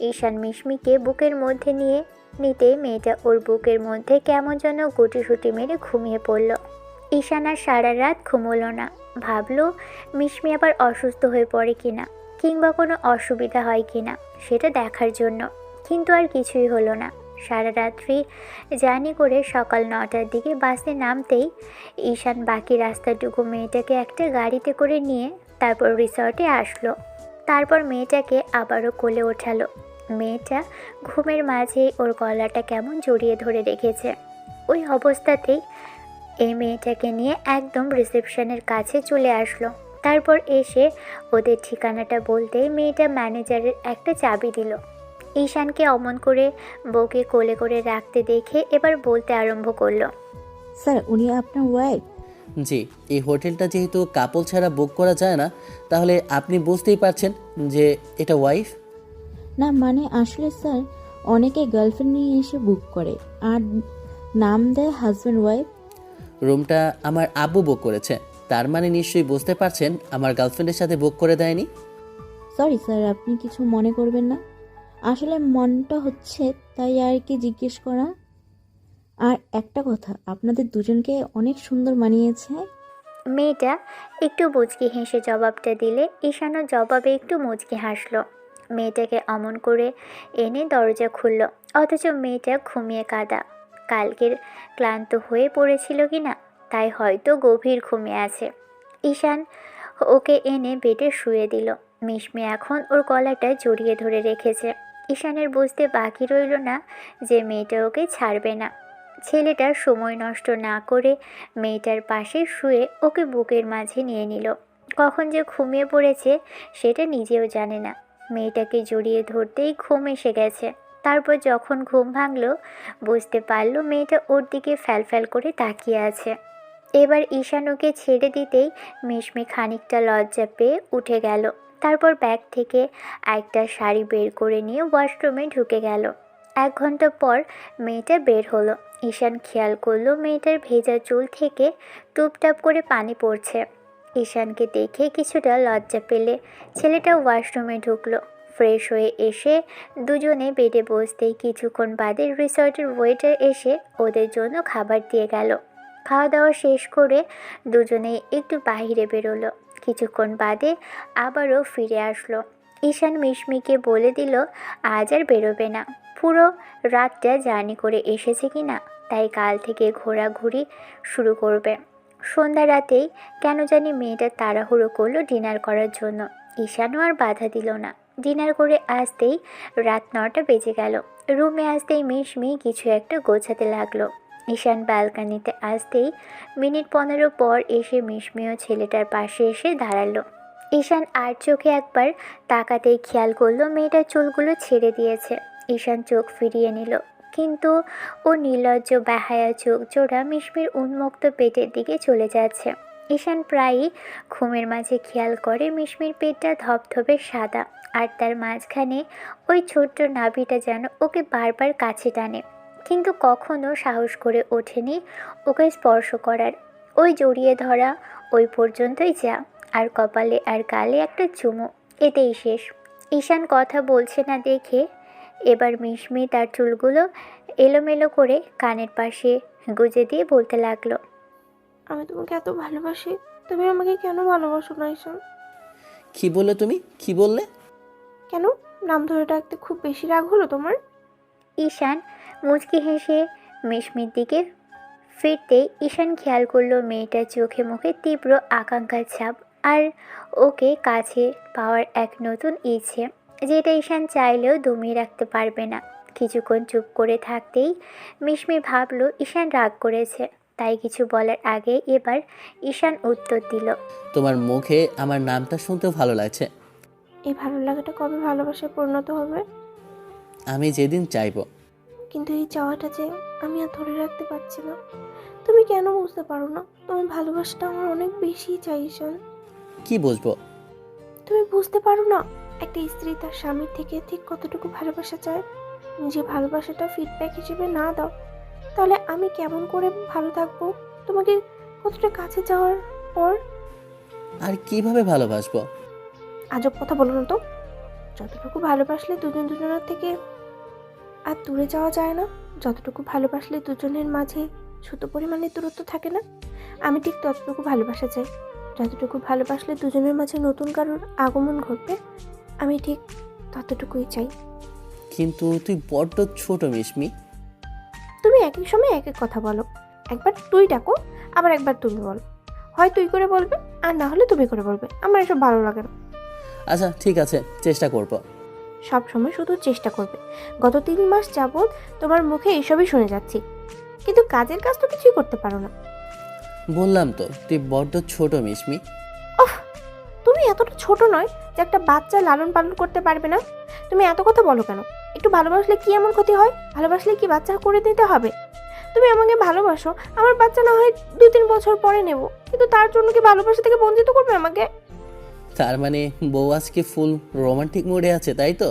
A: ঈশান মিশমিকে বুকের মধ্যে নিয়ে নিতে মেয়েটা ওর বুকের মধ্যে কেমন যেন গুটিসুটি মেরে ঘুমিয়ে পড়ল। ঈশান আর সারা রাত ঘুমোলো না। ভাবলো মিশমি আবার অসুস্থ হয়ে পড়ে কিনা, কিংবা কোনো অসুবিধা হয় কিনা সেটা দেখার জন্য। কিন্তু আর কিছুই হলো না। সারা রাত্রি জার্নি করে সকাল 9টার দিকে বাসে নামতেই ঈশান বাকি রাস্তাটুকু মেয়েটাকে একটা গাড়িতে করে নিয়ে তারপর রিসর্টে আসলো। তারপর মেয়েটাকে আবারও কোলে ওঠালো। মেয়েটা ঘুমের মাঝেই ওর গলাটা কেমন জড়িয়ে ধরে রেখেছে। ওই অবস্থাতেই এই মেয়েটাকে নিয়ে একদম রিসেপশনের কাছে চলে আসলো। তারপর এসে ওদের ঠিকানাটা বলতেই মেয়েটা ম্যানেজারের একটা চাবি দিল। ঈশানকে অমন করে বউকে কোলে করে রাখতে দেখে এবার বলতে আরম্ভ করলো।
H: স্যার উনি আপনার ওয়াইফ?
D: জি, এই হোটেলটা যেহেতু কাপল ছাড়া বুক করা যায় না, তাহলে আপনি বুঝতেই পারছেন যে এটা ওয়াইফ।
H: না মানে আসলে স্যার অনেকে গার্লফ্রেন্ড নিয়ে এসে বুক করে আর নাম দেয় হাজব্যান্ড ওয়াইফ।
D: রুমটা আমার আব্বু বুক করেছে, তার মানে নিশ্চয়ই বুঝতে পারছেন আমার গার্লফ্রেন্ডের সাথে বুক করে দেয়নি।
H: সরি স্যার, আপনি কিছু মনে করবেন না, আসলে মনটা হচ্ছে তাই আর কি জিজ্ঞেস করা। আর একটা কথা, আপনাদের দুজনকে অনেক সুন্দর মানিয়েছে।
A: মেয়েটা একটু মুচকি হেসে জবাবটা দিলে ঈশানও জবাবে একটু মুচকি হাসলো। মেয়েটাকে অমন করে এনে দরজা খুলল, অথচ মেয়েটা ঘুমিয়ে কাদা। কালকের ক্লান্ত হয়ে পড়েছিল কিনা, তাই হয়তো গভীর ঘুমিয়ে আছে। ঈশান ওকে এনে বেডে শুয়ে দিল। মিশমি এখন ওর গলাটা জড়িয়ে ধরে রেখেছে। ঈশানের বুঝতে বাকি রইল না যে মেয়েটা ওকে ছাড়বে না। ছেলেটা সময় নষ্ট না করে মেয়েটার পাশে শুয়ে ওকে বুকের মাঝে নিয়ে নিল। কখন যে ঘুমিয়ে পড়েছে সেটা নিজেও জানে না। মেয়েটাকে জড়িয়ে ধরতেই ঘুম এসে গেছে। তারপর যখন ঘুম ভাঙল বুঝতে পারল মেয়েটা ওর দিকে ফ্যালফ্যাল করে তাকিয়ে আছে। এবার ঈশান ওকে ছেড়ে দিতেই মিশমি খানিকটা লজ্জা পেয়ে উঠে গেল। তারপর ব্যাগ থেকে একটা শাড়ি বের করে নিয়ে ওয়াশরুমে ঢুকে গেল। 1 ঘন্টা পর মেয়েটা বের হলো। ঈশান খেয়াল করলো মেয়েটার ভেজা চুল থেকে টুপটাপ করে পানি পড়ছে। ঈশানকে দেখে কিছুটা লজ্জা পেলে ছেলেটা ওয়াশরুমে ঢুকলো। ফ্রেশ হয়ে এসে দুজনে বেডে বসতেই কিছুক্ষণ বাদে রিসর্টের ওয়েটার এসে ওদের জন্য খাবার দিয়ে গেল। খাওয়া দাওয়া শেষ করে দুজনেই একটু বাইরে বেরোলো। কিছুক্ষণ বাদে আবারও ফিরে আসলো। ঈশান মিশমিকে বলে দিল আজ আর বেরোবে না, পুরো রাতটা জার্নি করে এসেছে কিনা, তাই কাল থেকে ঘোরাঘুরি শুরু করবে। সন্ধ্যা রাতেই কেন জানি মেয়েটা তাড়াহুড়ো করলো ডিনার করার জন্য। ঈশানও আর বাধা দিল না। ডিনার করে আসতেই রাত 9টা বেজে গেল। রুমে আসতেই মিশমি কিছু একটা গোছাতে লাগলো। ঈশান ব্যালকানিতে আসতেই মিনিট 15 পর এসে মিশমিও ছেলেটার পাশে এসে দাঁড়ালো। ঈশান আর চোখে একবার তাকাতেই খেয়াল করলো মেয়েটার চুলগুলো ছেড়ে দিয়েছে। ঈশান চোখ ফিরিয়ে নিল, কিন্তু ও নির্লজ্জ বেহায়া চোখ জোড়া মিশমির উন্মুক্ত পেটের দিকে চলে যাচ্ছে। ঈশান প্রায়ই ঘুমের মাঝে খেয়াল করে মিশমির পেটটা ধপধপে সাদা, আর তার মাঝখানে ওই ছোট্ট নাভিটা যেন ওকে বারবার কাছে টানে, কিন্তু কখনো সাহস করে ওঠেনি ওকে স্পর্শ করার। ওই জড়িয়ে ধরা ওই পর্যন্তই যা, আর কপালে আর গালে একটা চুমু, এতেই শেষ। ঈশান কথা বলছে না দেখে এবার মিশমি তার চুলগুলো এলোমেলো করে কানের পাশে গুজে দিয়ে বলতে লাগলো,
E: আমি তোমাকে এত ভালোবাসি, তুমি আমাকে কেন ভালোবাসো না ঈশান?
D: কি বললে তুমি, কি বললে?
E: কেন নাম ধরে ডাকতে খুব বেশি রাগ হলো তোমার?
A: ঈশান মুচকি হেসে মিশমির দিকে ফিরতেই ঈশান খেয়াল করলো মেয়েটার চোখে মুখে তীব্র আকাঙ্ক্ষার ছাপ, আর ওকে কাছে পাওয়ার এক নতুন ইচ্ছে, যেটা ঈশান চাইলেও দমিয়ে রাখতে পারবে না। কিছুক্ষণ চুপ করে থাকতেই মিশমি ভাবলো ঈশান রাগ করেছে, তাই কিছু বলার আগে এবার ঈশান উত্তর দিল,
D: তোমার মুখে আমার নামটা শুনতেও ভালো লাগছে।
E: এই ভালো লাগাটা কবে ভালোবাসায় পরিণত হবে?
D: আমি যেদিন চাইবো।
E: কিন্তু এই চাওয়াটা যে আমি আর ধরে রাখতে পারছি না। তুমি কেন বুঝতে পারো না? তোমার ভালোবাসাটা আমার অনেক বেশি চাই ঈশান।
D: কি বুঝবো?
E: তুমি বুঝতে পারো না একটা স্ত্রী তার স্বামীর থেকে ঠিক কতটুকু ভালোবাসা চায়? নিজে ভালোবাসাটা ফিডব্যাক হিসেবে না দাও, তাহলে আমি কেমন করে ভালো থাকবো তোমাকে কতটা কাছে যাওয়ার পর?
D: আর কিভাবে ভালোবাসবো?
E: আজব কথা বলো না তো। যতটুকু ভালোবাসলে দুজন দুজনের থেকে আর দূরে যাওয়া যায় না, যতটুকু ভালোবাসলে দুজনের মাঝে ছোট পরিমাণে দূরত্ব থাকে না, আমি ঠিক ততটুকু ভালোবাসা চাই। যতটুকু ভালোবাসলে দুজনের মাঝে নতুন কারোর আগমন ঘটবে, আমি ঠিক ততটুকুই চাই।
D: কিন্তু তুই বড্ড ছোট মিশমি।
E: তুমি একই সময় এক এক কথা বলো। একবার তুই ডাকো, আবার একবার তুমি বলো। হয় তুই করে বলবে, আর না হলে তুমি করে বলবে। আমার এসব ভালো লাগে না।
D: আচ্ছা ঠিক আছে, চেষ্টা করব।
E: সব সময় শুধু চেষ্টা করবে। গত 3 মাস যাবৎ তোমার মুখে এইসবই শুনে যাচ্ছি, কিন্তু কাজের কাজ তো কিছুই করতে পারো না।
D: বললাম তো তুই বড্ড ছোট মিশমি।
E: ওহ, তুমি এতটা ছোট নয় যে একটা বাচ্চা লালন পালন করতে পারবে না। তুমি এত কথা বলো কেন? একটু ভালোবাসলে কি এমন ক্ষতি হয়? ভালোবাসলে কি বাচ্চা করে দিতে হবে? তুমি আমাকে ভালোবাসো, আমার বাচ্চা না হয় 2-3 বছর পরে নেব, কিন্তু তার জন্য কি ভালোবাসা থেকে বঞ্চিত করবে আমাকে?
D: তার মানে বউ আজকে ফুল রোমান্টিক মোডে আছে, তাই তো?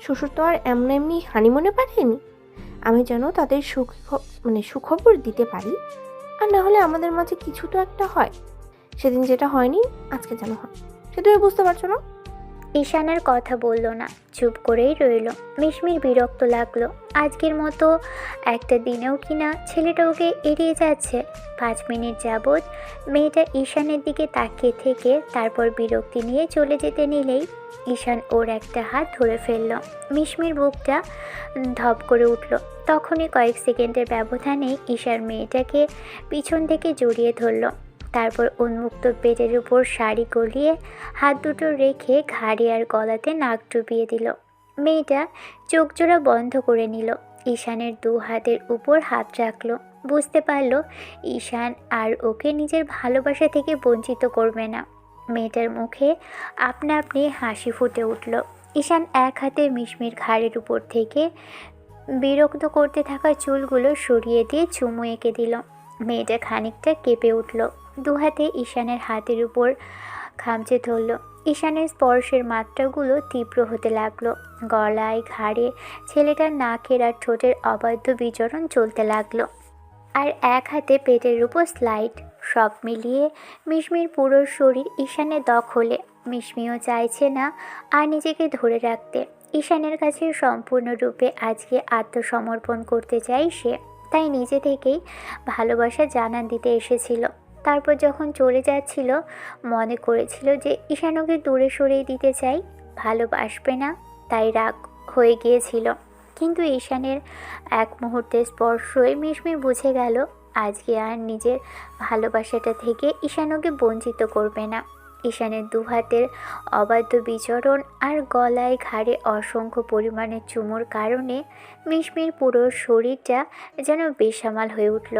E: শ্বশুর তো আর এমনি হানিমুনে পাঠায়নি। আমি যেন তাদের সুখবর দিতে পারি, আর না হলে আমাদের মাঝে কিছু তো একটা হয়। সেদিন যেটা হয়নি আজকে যেন হয়, সে তুমি বুঝতে পারছো না?
A: ঈশান আর কথা বলল না, চুপ করেই রইল। মিশমির বিরক্ত লাগলো। আজকের মতো একটা দিনেও কিনা ছেলেটা ওকে এড়িয়ে যাচ্ছে। 5 মিনিট যাবৎ মেয়েটা ঈশানের দিকে তাকিয়ে থেকে তারপর বিরক্তি নিয়ে চলে যেতে নিলেই ঈশান ওর একটা হাত ধরে ফেলল। মিশমির বুকটা ধপ করে উঠল। তখনই কয়েক সেকেন্ডের ব্যবধানে ঈশান মেয়েটাকে পিছন থেকে জড়িয়ে ধরল। তারপর উন্মুক্ত পেটের উপর শাড়ি গলিয়ে হাত দুটো রেখে ঘাড়ি আর গলাতে নাক ডুবিয়ে দিল। মেয়েটা চোখ জোড়া বন্ধ করে নিল। ঈশানের 2 হাতের উপর হাত রাখলো। বুঝতে পারল ঈশান আর ওকে নিজের ভালোবাসা থেকে বঞ্চিত করবে না। মেয়েটার মুখে আপনা আপনি হাসি ফুটে উঠল। ঈশান এক হাতে মিশমির ঘাড়ের উপর থেকে বিরক্ত করতে থাকা চুলগুলো সরিয়ে দিয়ে চুমু এঁকে দিল। মেয়েটা খানিকটা কেঁপে উঠল। 2 হাতে ঈশানের হাতের উপর খামচে ধরল। ঈশানের স্পর্শের মাত্রাগুলো তীব্র হতে লাগলো। গলায়, ঘাড়ে ছেলেটার নাকের আর ঠোঁটের অবাধ্য বিচরণ চলতে লাগলো। আর এক হাতে পেটের উপর স্লাইড। সব মিলিয়ে মিশমির পুরো শরীর ঈশানের দখলে। মিশমিও চাইছে না আর নিজেকে ধরে রাখতে। ঈশানের কাছে সম্পূর্ণরূপে আজকে আত্মসমর্পণ করতে চাই সে। তাই নিজে থেকেই ভালোবাসা জানান দিতে এসেছিল। তারপর যখন চলে যাচ্ছিল মনে করেছিল যে ঈশান ওকে দূরে সরিয়ে দিতে চাই, ভালোবাসবে না, তাই রাগ হয়ে গিয়েছিল। কিন্তু ঈশানের এক মুহূর্তের স্পর্শই মিশমি বুঝে গেল আজকে আর নিজের ভালোবাসাটা থেকে ঈশান ওকে বঞ্চিত করবে না। ঈশানের 2 হাতের অবাধ্য বিচরণ আর গলায় ঘাড়ে অসংখ্য পরিমাণে চুমুর কারণে মিশমির পুরো শরীরটা যেন বেসামাল হয়ে উঠল।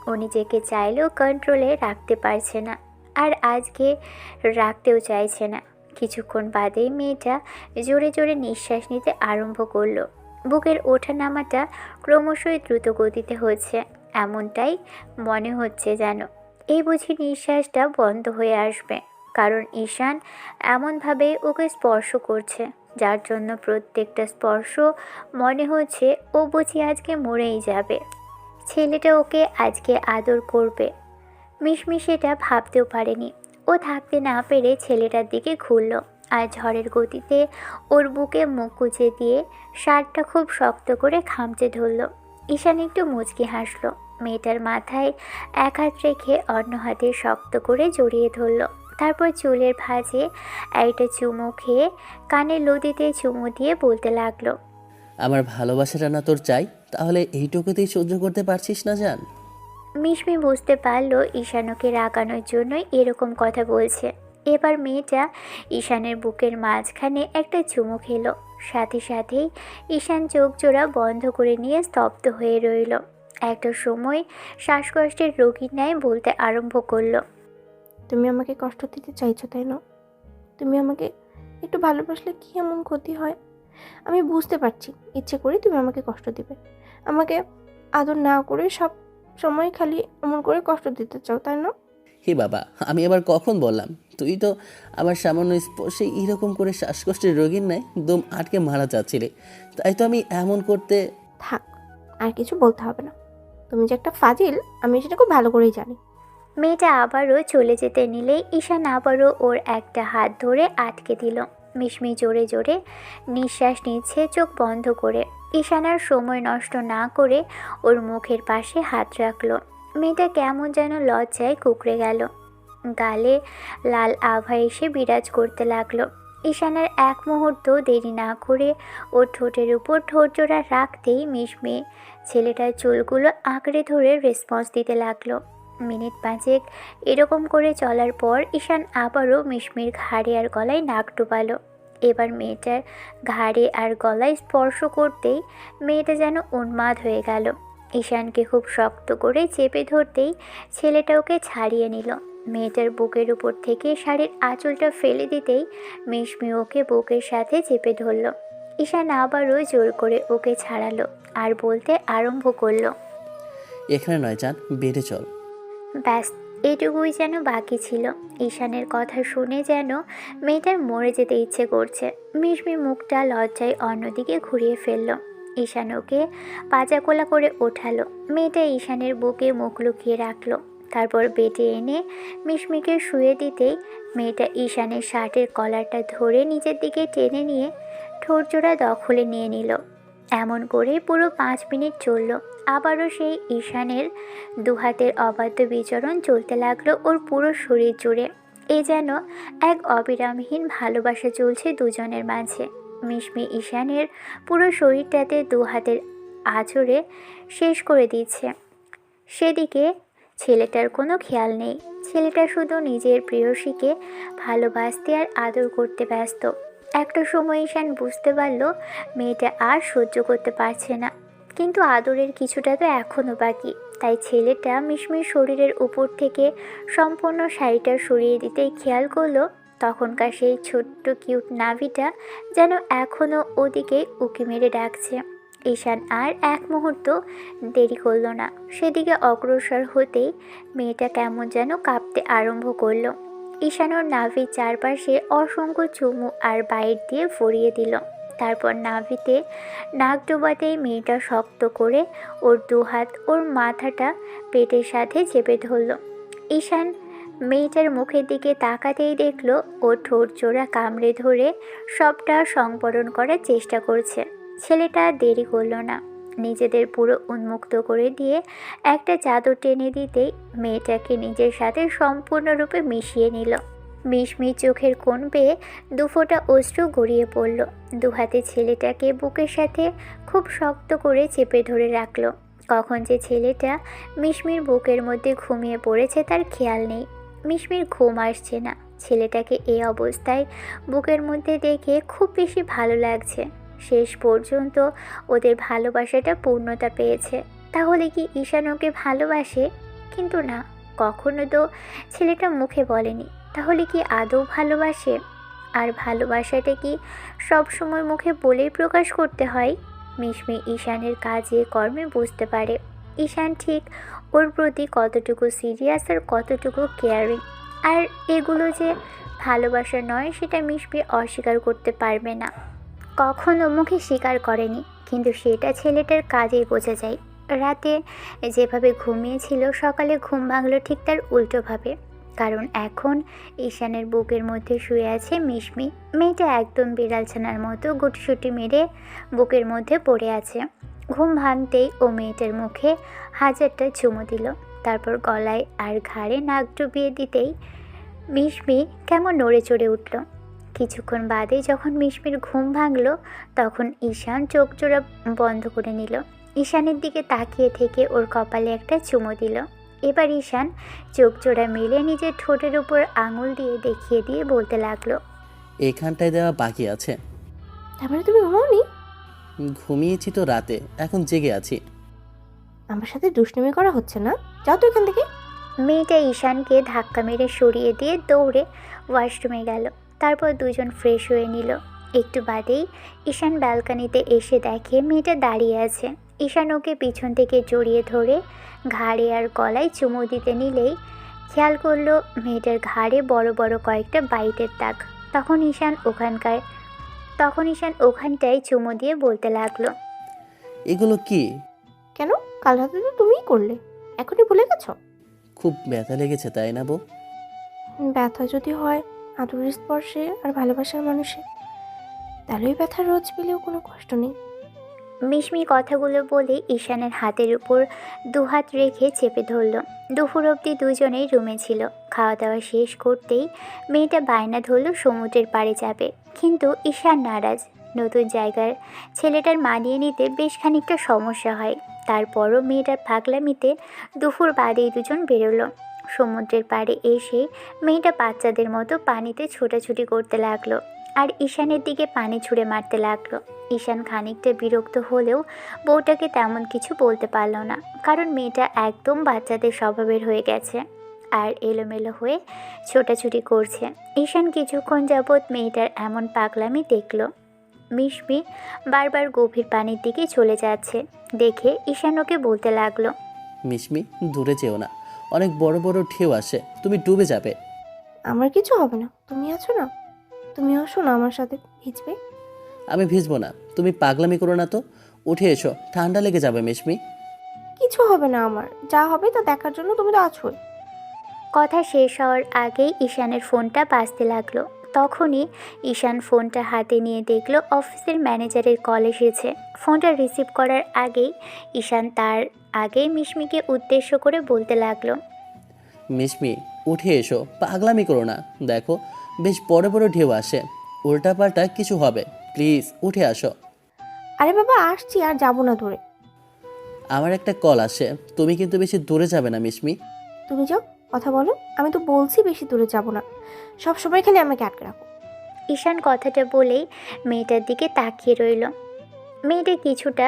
A: ও নিজেকে চাইলেও কন্ট্রোলে রাখতে পারছে না, আর আজকে রাখতেও চাইছে না। কিছুক্ষণ বাদেই মেয়েটা জোরে জোরে নিঃশ্বাস নিতে আরম্ভ করলো। বুকের ওঠানামাটা ক্রমশই দ্রুত গতিতে হচ্ছে, এমনটাই মনে হচ্ছে যেন এই বুঝি নিঃশ্বাসটা বন্ধ হয়ে আসবে। কারণ ঈশান এমনভাবে ওকে স্পর্শ করছে যার জন্য প্রত্যেকটা স্পর্শ মনে হচ্ছে ও বুঝি আজকে মরেই যাবে। ছেলেটা ওকে আজকে আদর করবে। মিশমি সেটা ভাবতেও পারেনি। ও থাকতে না পেরে ছেলেটার দিকে ঘুরল আর ঝড়ের গতিতে ওর বুকে মুখ গুজে দিয়ে শার্টটা খুব শক্ত করে খামচে ধরল। ঈশান একটু মুচকি হাসলো। মেয়েটার মাথায় এক হাত রেখে অন্য হাতে শক্ত করে জড়িয়ে ধরল। তারপর চুলের ভাঁজে একটা চুমু খেয়ে কানের লদিতে চুমু দিয়ে বলতে লাগলো,
D: আমার ভালোবাসাটা না তোর চাই, তাহলে এইটুকুতেই সহ্য করতে পারছিস না জান?
A: মিশমি বুঝতে পারলো ঈশান ওকে রাগানোর জন্যই এরকম কথা বলছে। এবার মেয়েটা ঈশানের বুকের মাঝখানে একটা চুমু খেলো। সাথে সাথেই ঈশান চোখ জোড়া বন্ধ করে নিয়ে স্তব্ধ হয়ে রইল। একটা সময় শ্বাসকষ্টের রোগীর ন্যায় বলতে আরম্ভ করলো,
E: তুমি আমাকে কষ্ট দিতে চাইছো, তাই না? তুমি আমাকে একটু ভালোবাসলে কি এমন ক্ষতি হয়? আমি বুঝতে পারছি ইচ্ছে করে তুমি আমাকে কষ্ট দিবে। আমাকে আদর না করে সব সময় খালি এমন করে কষ্ট দিতে চাও, তাই না?
D: হে বাবা, আমি আবার কখন বললাম? তুই তো আমার সামান্য স্পর্শে এরকম করে শ্বাসকষ্টের রোগীর ন্যায় দম আটকে মারা যাচ্ছিলে, তাই তো আমি এমন করতে।
E: থাক, আর কিছু বলতে হবে না। তুমি যে একটা ফাজিল আমি সেটা খুব ভালো করেই জানি।
A: মেয়েটা আবারও চলে যেতে নিলেই ঈশান আবারও ওর একটা হাত ধরে আটকে দিল। মিশমি জোরে জোরে নিঃশ্বাস নিচ্ছে চোখ বন্ধ করে। ঈশান আর সময় নষ্ট না করে ওর মুখের পাশে হাত রাখলো। মেয়েটা কেমন যেন লজ্জায় কুঁকড়ে গেল। গালে লাল আভা এসে বিরাজ করতে লাগলো। ঈশানের এক মুহূর্ত দেরি না করে ওর ঠোঁটের উপর ঠোঁট জোড়া রাখতেই মিশমি ছেলেটার চুলগুলো আঁকড়ে ধরে রেসপন্স দিতে লাগলো। মিনিট 5 এরকম করে চলার পর ঈশান আবারও মিশমির ঘাড়ে আর গলায় নাক ডুবালো। এবার মেয়েটার ঘাড়ে আর গলায় স্পর্শ করতেই মেয়েটা যেন উন্মাদ হয়ে গেল। ঈশানকে খুব শক্ত করে চেপে ধরতেই ছেলেটা ওকে ছাড়িয়ে নিল। মেয়েটার বুকের উপর থেকে শাড়ির আঁচলটা ফেলে দিতেই মিশমি ওকে বুকের সাথে চেপে ধরল। ঈশান আবারও জোর করে ওকে ছাড়ালো আর বলতে আরম্ভ করলো,
D: এখানে নয় জান, বেড়ে চল।
A: ব্যাস এটুকুই যেন বাকি ছিল। ঈশানের কথা শুনে যেন মেয়েটার মরে যেতে ইচ্ছে করছে। মিশমি মুখটা লজ্জায় অন্যদিকে ঘুরিয়ে ফেলল। ঈশান ওকে পাজাকোলা করে ওঠালো। মেয়েটা ঈশানের বুকে মুখ লুকিয়ে রাখলো। তারপর বেডে এনে মিশমিকে শুয়ে দিতেই মেয়েটা ঈশানের শার্টের কলারটা ধরে নিচের দিকে টেনে নিয়ে ঠোঁটজোড়া দখলে নিয়ে নিল। এমন করে পুরো 5 মিনিট চলল। আবারও সেই ঈশানের দুহাতের অবাধ্য বিচরণ চলতে লাগলো ওর পুরো শরীর জুড়ে। এ যেন এক অবিরামহীন ভালোবাসা চলছে দুজনের মাঝে। মিশমি ঈশানের পুরো শরীরটাতে দুহাতের আঁচড়ে শেষ করে দিচ্ছে। সেদিকে ছেলেটার কোনো খেয়াল নেই। ছেলেটা শুধু নিজের প্রেয়সীকে ভালোবাসতে আর আদর করতে ব্যস্ত। একটা সময় ঈশান বুঝতে পারল মেয়েটা আর সহ্য করতে পারছে না, কিন্তু আদরের কিছুটা তো এখনও বাকি। তাই ছেলেটা মিশমির শরীরের উপর থেকে সম্পূর্ণ শাড়িটা সরিয়ে দিতেই খেয়াল করলো তখনকার সেই ছোট্ট কিউট নাভিটা যেন এখনও ওদিকে উকি মেরে ডাকছে। ঈশান আর এক মুহূর্ত দেরি করলো না। সেদিকে অগ্রসর হতেই মেয়েটা কেমন যেন কাঁপতে আরম্ভ করলো। ঈশান ওর নাভির চারপাশে অসংখ্য চুমু আর বাইট দিয়ে ভরিয়ে দিল। তারপর নাভিতে নাক ডোবাতেই মেয়েটা শক্ত করে ওর দুহাত ওর মাথাটা পেটের সাথে চেপে ধরল। ঈশান মেয়েটার মুখের দিকে তাকাতেই দেখল ও ঠোঁট জোড়া কামড়ে ধরে সবটা সংবরণ করার চেষ্টা করছে। ছেলেটা দেরি করলো না। নিজেদের পুরো উন্মুক্ত করে দিয়ে একটা চাদর টেনে দিতেই মেয়েটাকে নিজের সাথে সম্পূর্ণরূপে মিশিয়ে নিল। মিশমি চোখের কোণ বেয়ে 2 ফোঁটা অশ্রু গড়িয়ে পড়ল। দুহাতে ছেলেটাকে বুকের সাথে খুব শক্ত করে চেপে ধরে রাখলো। কখন যে ছেলেটা মিশমির বুকের মধ্যে ঘুমিয়ে পড়েছে তার খেয়াল নেই। মিশমির ঘুম আসছে না। ছেলেটাকে এই অবস্থায় বুকের মধ্যে দেখে খুব বেশি ভালো লাগছে। শেষ পর্যন্ত ওদের ভালোবাসাটা পূর্ণতা পেয়েছে। তাহলে কি ঈশান ওকে ভালোবাসে? কিন্তু না, কখনো তো ছেলেটা মুখে বলেনি। তাহলে কি আদৌ ভালোবাসে? আর ভালোবাসাটা কি সবসময় মুখে বলেই প্রকাশ করতে হয়? মিশমি ঈশানের কাজে কর্মে বুঝতে পারে ঈশান ঠিক ওর প্রতি কতটুকু সিরিয়াস আর কতটুকু কেয়ারিং। আর এগুলো যে ভালোবাসা নয় সেটা মিশমি অস্বীকার করতে পারবে না। কখনো মুখে স্বীকার করেনি, কিন্তু সেটা ছেলেটার কাজেই বোঝা যায়। রাতে যেভাবে ঘুমিয়েছিল সকালে ঘুম ভাঙলো ঠিক তার উল্টোভাবে। কারণ এখন ঈশানের বুকের মধ্যে শুয়ে আছে মিশমি। মেয়েটা একদম বিড়ালছানার মতো গুটিসুটি মেরে বুকের মধ্যে পড়ে আছে। ঘুম ভাঙতেই ও মেয়েটার মুখে 1000টা চুমু দিল। তারপর গলায় আর ঘাড়ে নাক ডুবিয়ে দিতেই মিশমি কেমন নড়ে চড়ে উঠল। কিছুক্ষণ বাদে যখন মিশমির ঘুম ভাঙল তখন ঈশান চোখ জোড়া বন্ধ করে নিল। ঈশানের দিকে তাকিয়ে থেকে ওর কপালে একটা চুমু দিল। এবার ঈশান চোখ জোড়া মেলে নিজের ঠোঁটের উপর আঙুল দিয়ে দেখিয়ে দিয়ে বলতে লাগলো,
D: এখানটায় দেওয়া বাকি আছে।
E: তারপরে তুমি ঘুমাওনি?
D: ঘুমিয়েছি তো রাতে, এখন জেগে আছি।
E: আমার সাথে দুষ্টুমি করা হচ্ছে না? যাও তো এখান থেকে।
A: মেয়েটা ঈশানকে ধাক্কা মেরে সরিয়ে দিয়ে দৌড়ে ওয়াশরুমে গেল। তারপর দুজন ফ্রেশ হয়ে নিল। একটু বাদেই ঈশান ব্যালকনিতে এসে দেখে মেয়েটা দাঁড়িয়ে আছে। ঈশান ওকে পিছন থেকে জড়িয়ে ধরে ঘাড়ে আর গলায় চুমু দিতে নিলেই খেয়াল করলো মেয়েটার ঘাড়ে বড় বড় কয়েকটা বাইটের দাগ। তখন ঈশান ওখানটায় চুমু দিয়ে বলতে লাগলো,
D: এগুলো কি?
E: কেন? কাল রাতে তো তুমিই করলে, এখনই ভুলে গেছো?
D: খুব ব্যথা লেগেছে তাই না বউ?
E: ব্যথা যদি হয় আদরের স্পর্শে আর ভালোবাসার মানুষে, তাহলে ওই ব্যথার রোজ পেলেও কোনো কষ্ট নেই।
A: মিশমি কথাগুলো বলে ঈশানের হাতের উপর দুহাত রেখে চেপে ধরল। দুপুর অবধি দুজনেই রুমে ছিল। খাওয়া দাওয়া শেষ করতেই মেয়েটা বায়না ধরল সমুদ্রের পাড়ে যাবে, কিন্তু ঈশান নারাজ। নতুন জায়গার ছেলেটার মানিয়ে নিতে বেশ খানিকটা সমস্যা হয়। তারপরও মেয়েটার পাগলামিতে দুপুর বাদেই দুজন বেরোলো। সমুদ্রের পাড়ে এসে মেয়েটা বাচ্চাদের মতো পানিতে ছোটাছুটি করতে লাগলো আর ঈশানের দিকে পানি ছুঁড়ে মারতে লাগলো। ঈশান খানিকটা বিরক্ত হলেও বউটাকে তেমন কিছু বলতে পারল না, কারণ মেয়েটা একদম বাচ্চাদের স্বভাবের হয়ে গেছে আর এলোমেলো হয়ে ছোটাছুটি করছে। ঈশান কিছুক্ষণ যাবৎ মেয়েটার এমন পাগলামি দেখল। মিশমি বারবার গভীর পানির দিকে চলে যাচ্ছে দেখে ঈশান ওকে বলতে লাগলো,
D: মিশমি, দূরে যেও না, অনেক বড় বড় ঢেউ আসে, তুমি ডুবে যাবে।
E: আমার কিছু হবে না, তুমি আছো না? তুমি আসো না আমার সাথে, ভিজবে।
D: আমি ভিজবো না, তুমি পাগলামি করো না তো। উঠে এসো, ঠান্ডা লেগে যাবে মিশমি।
E: কিছু হবে না আমার, যা হবে তা দেখার জন্য তুমি তো আছোই।
A: কথা শেষ হওয়ার আগেই ঈশানের ফোনটা বাজতে লাগলো। তখনই ঈশান ফোনটা হাতে নিয়ে দেখলো অফিসের ম্যানেজারের কল এসেছে। ফোনটা রিসিভ করার আগেই ঈশান তার আগে মিশমিকে উদ্দেশ্য করে বলতে লাগলো,
D: মিশমি, উঠে এসো, পাগলামি করো না। দেখো, বেশ বড় বড় ঢেউ আসে, উল্টাপাল্টা কিছু হবে, প্লিজ উঠে আসো।
E: আরে বাবা আসছি, আর যাবো না দূরে।
D: আমার একটা কল আসে, তুমি কিন্তু বেশি দূরে যাবে না মিশমি।
E: তুমি যাও, কথা বলো। আমি তো বলছি বেশি দূরে যাব না, সব সময় খালি আমাকে আটকে রাখো।
A: ঈশান কথাটা বলেই মেয়েটার দিকে তাকিয়ে রইল। মেয়েটা কিছুটা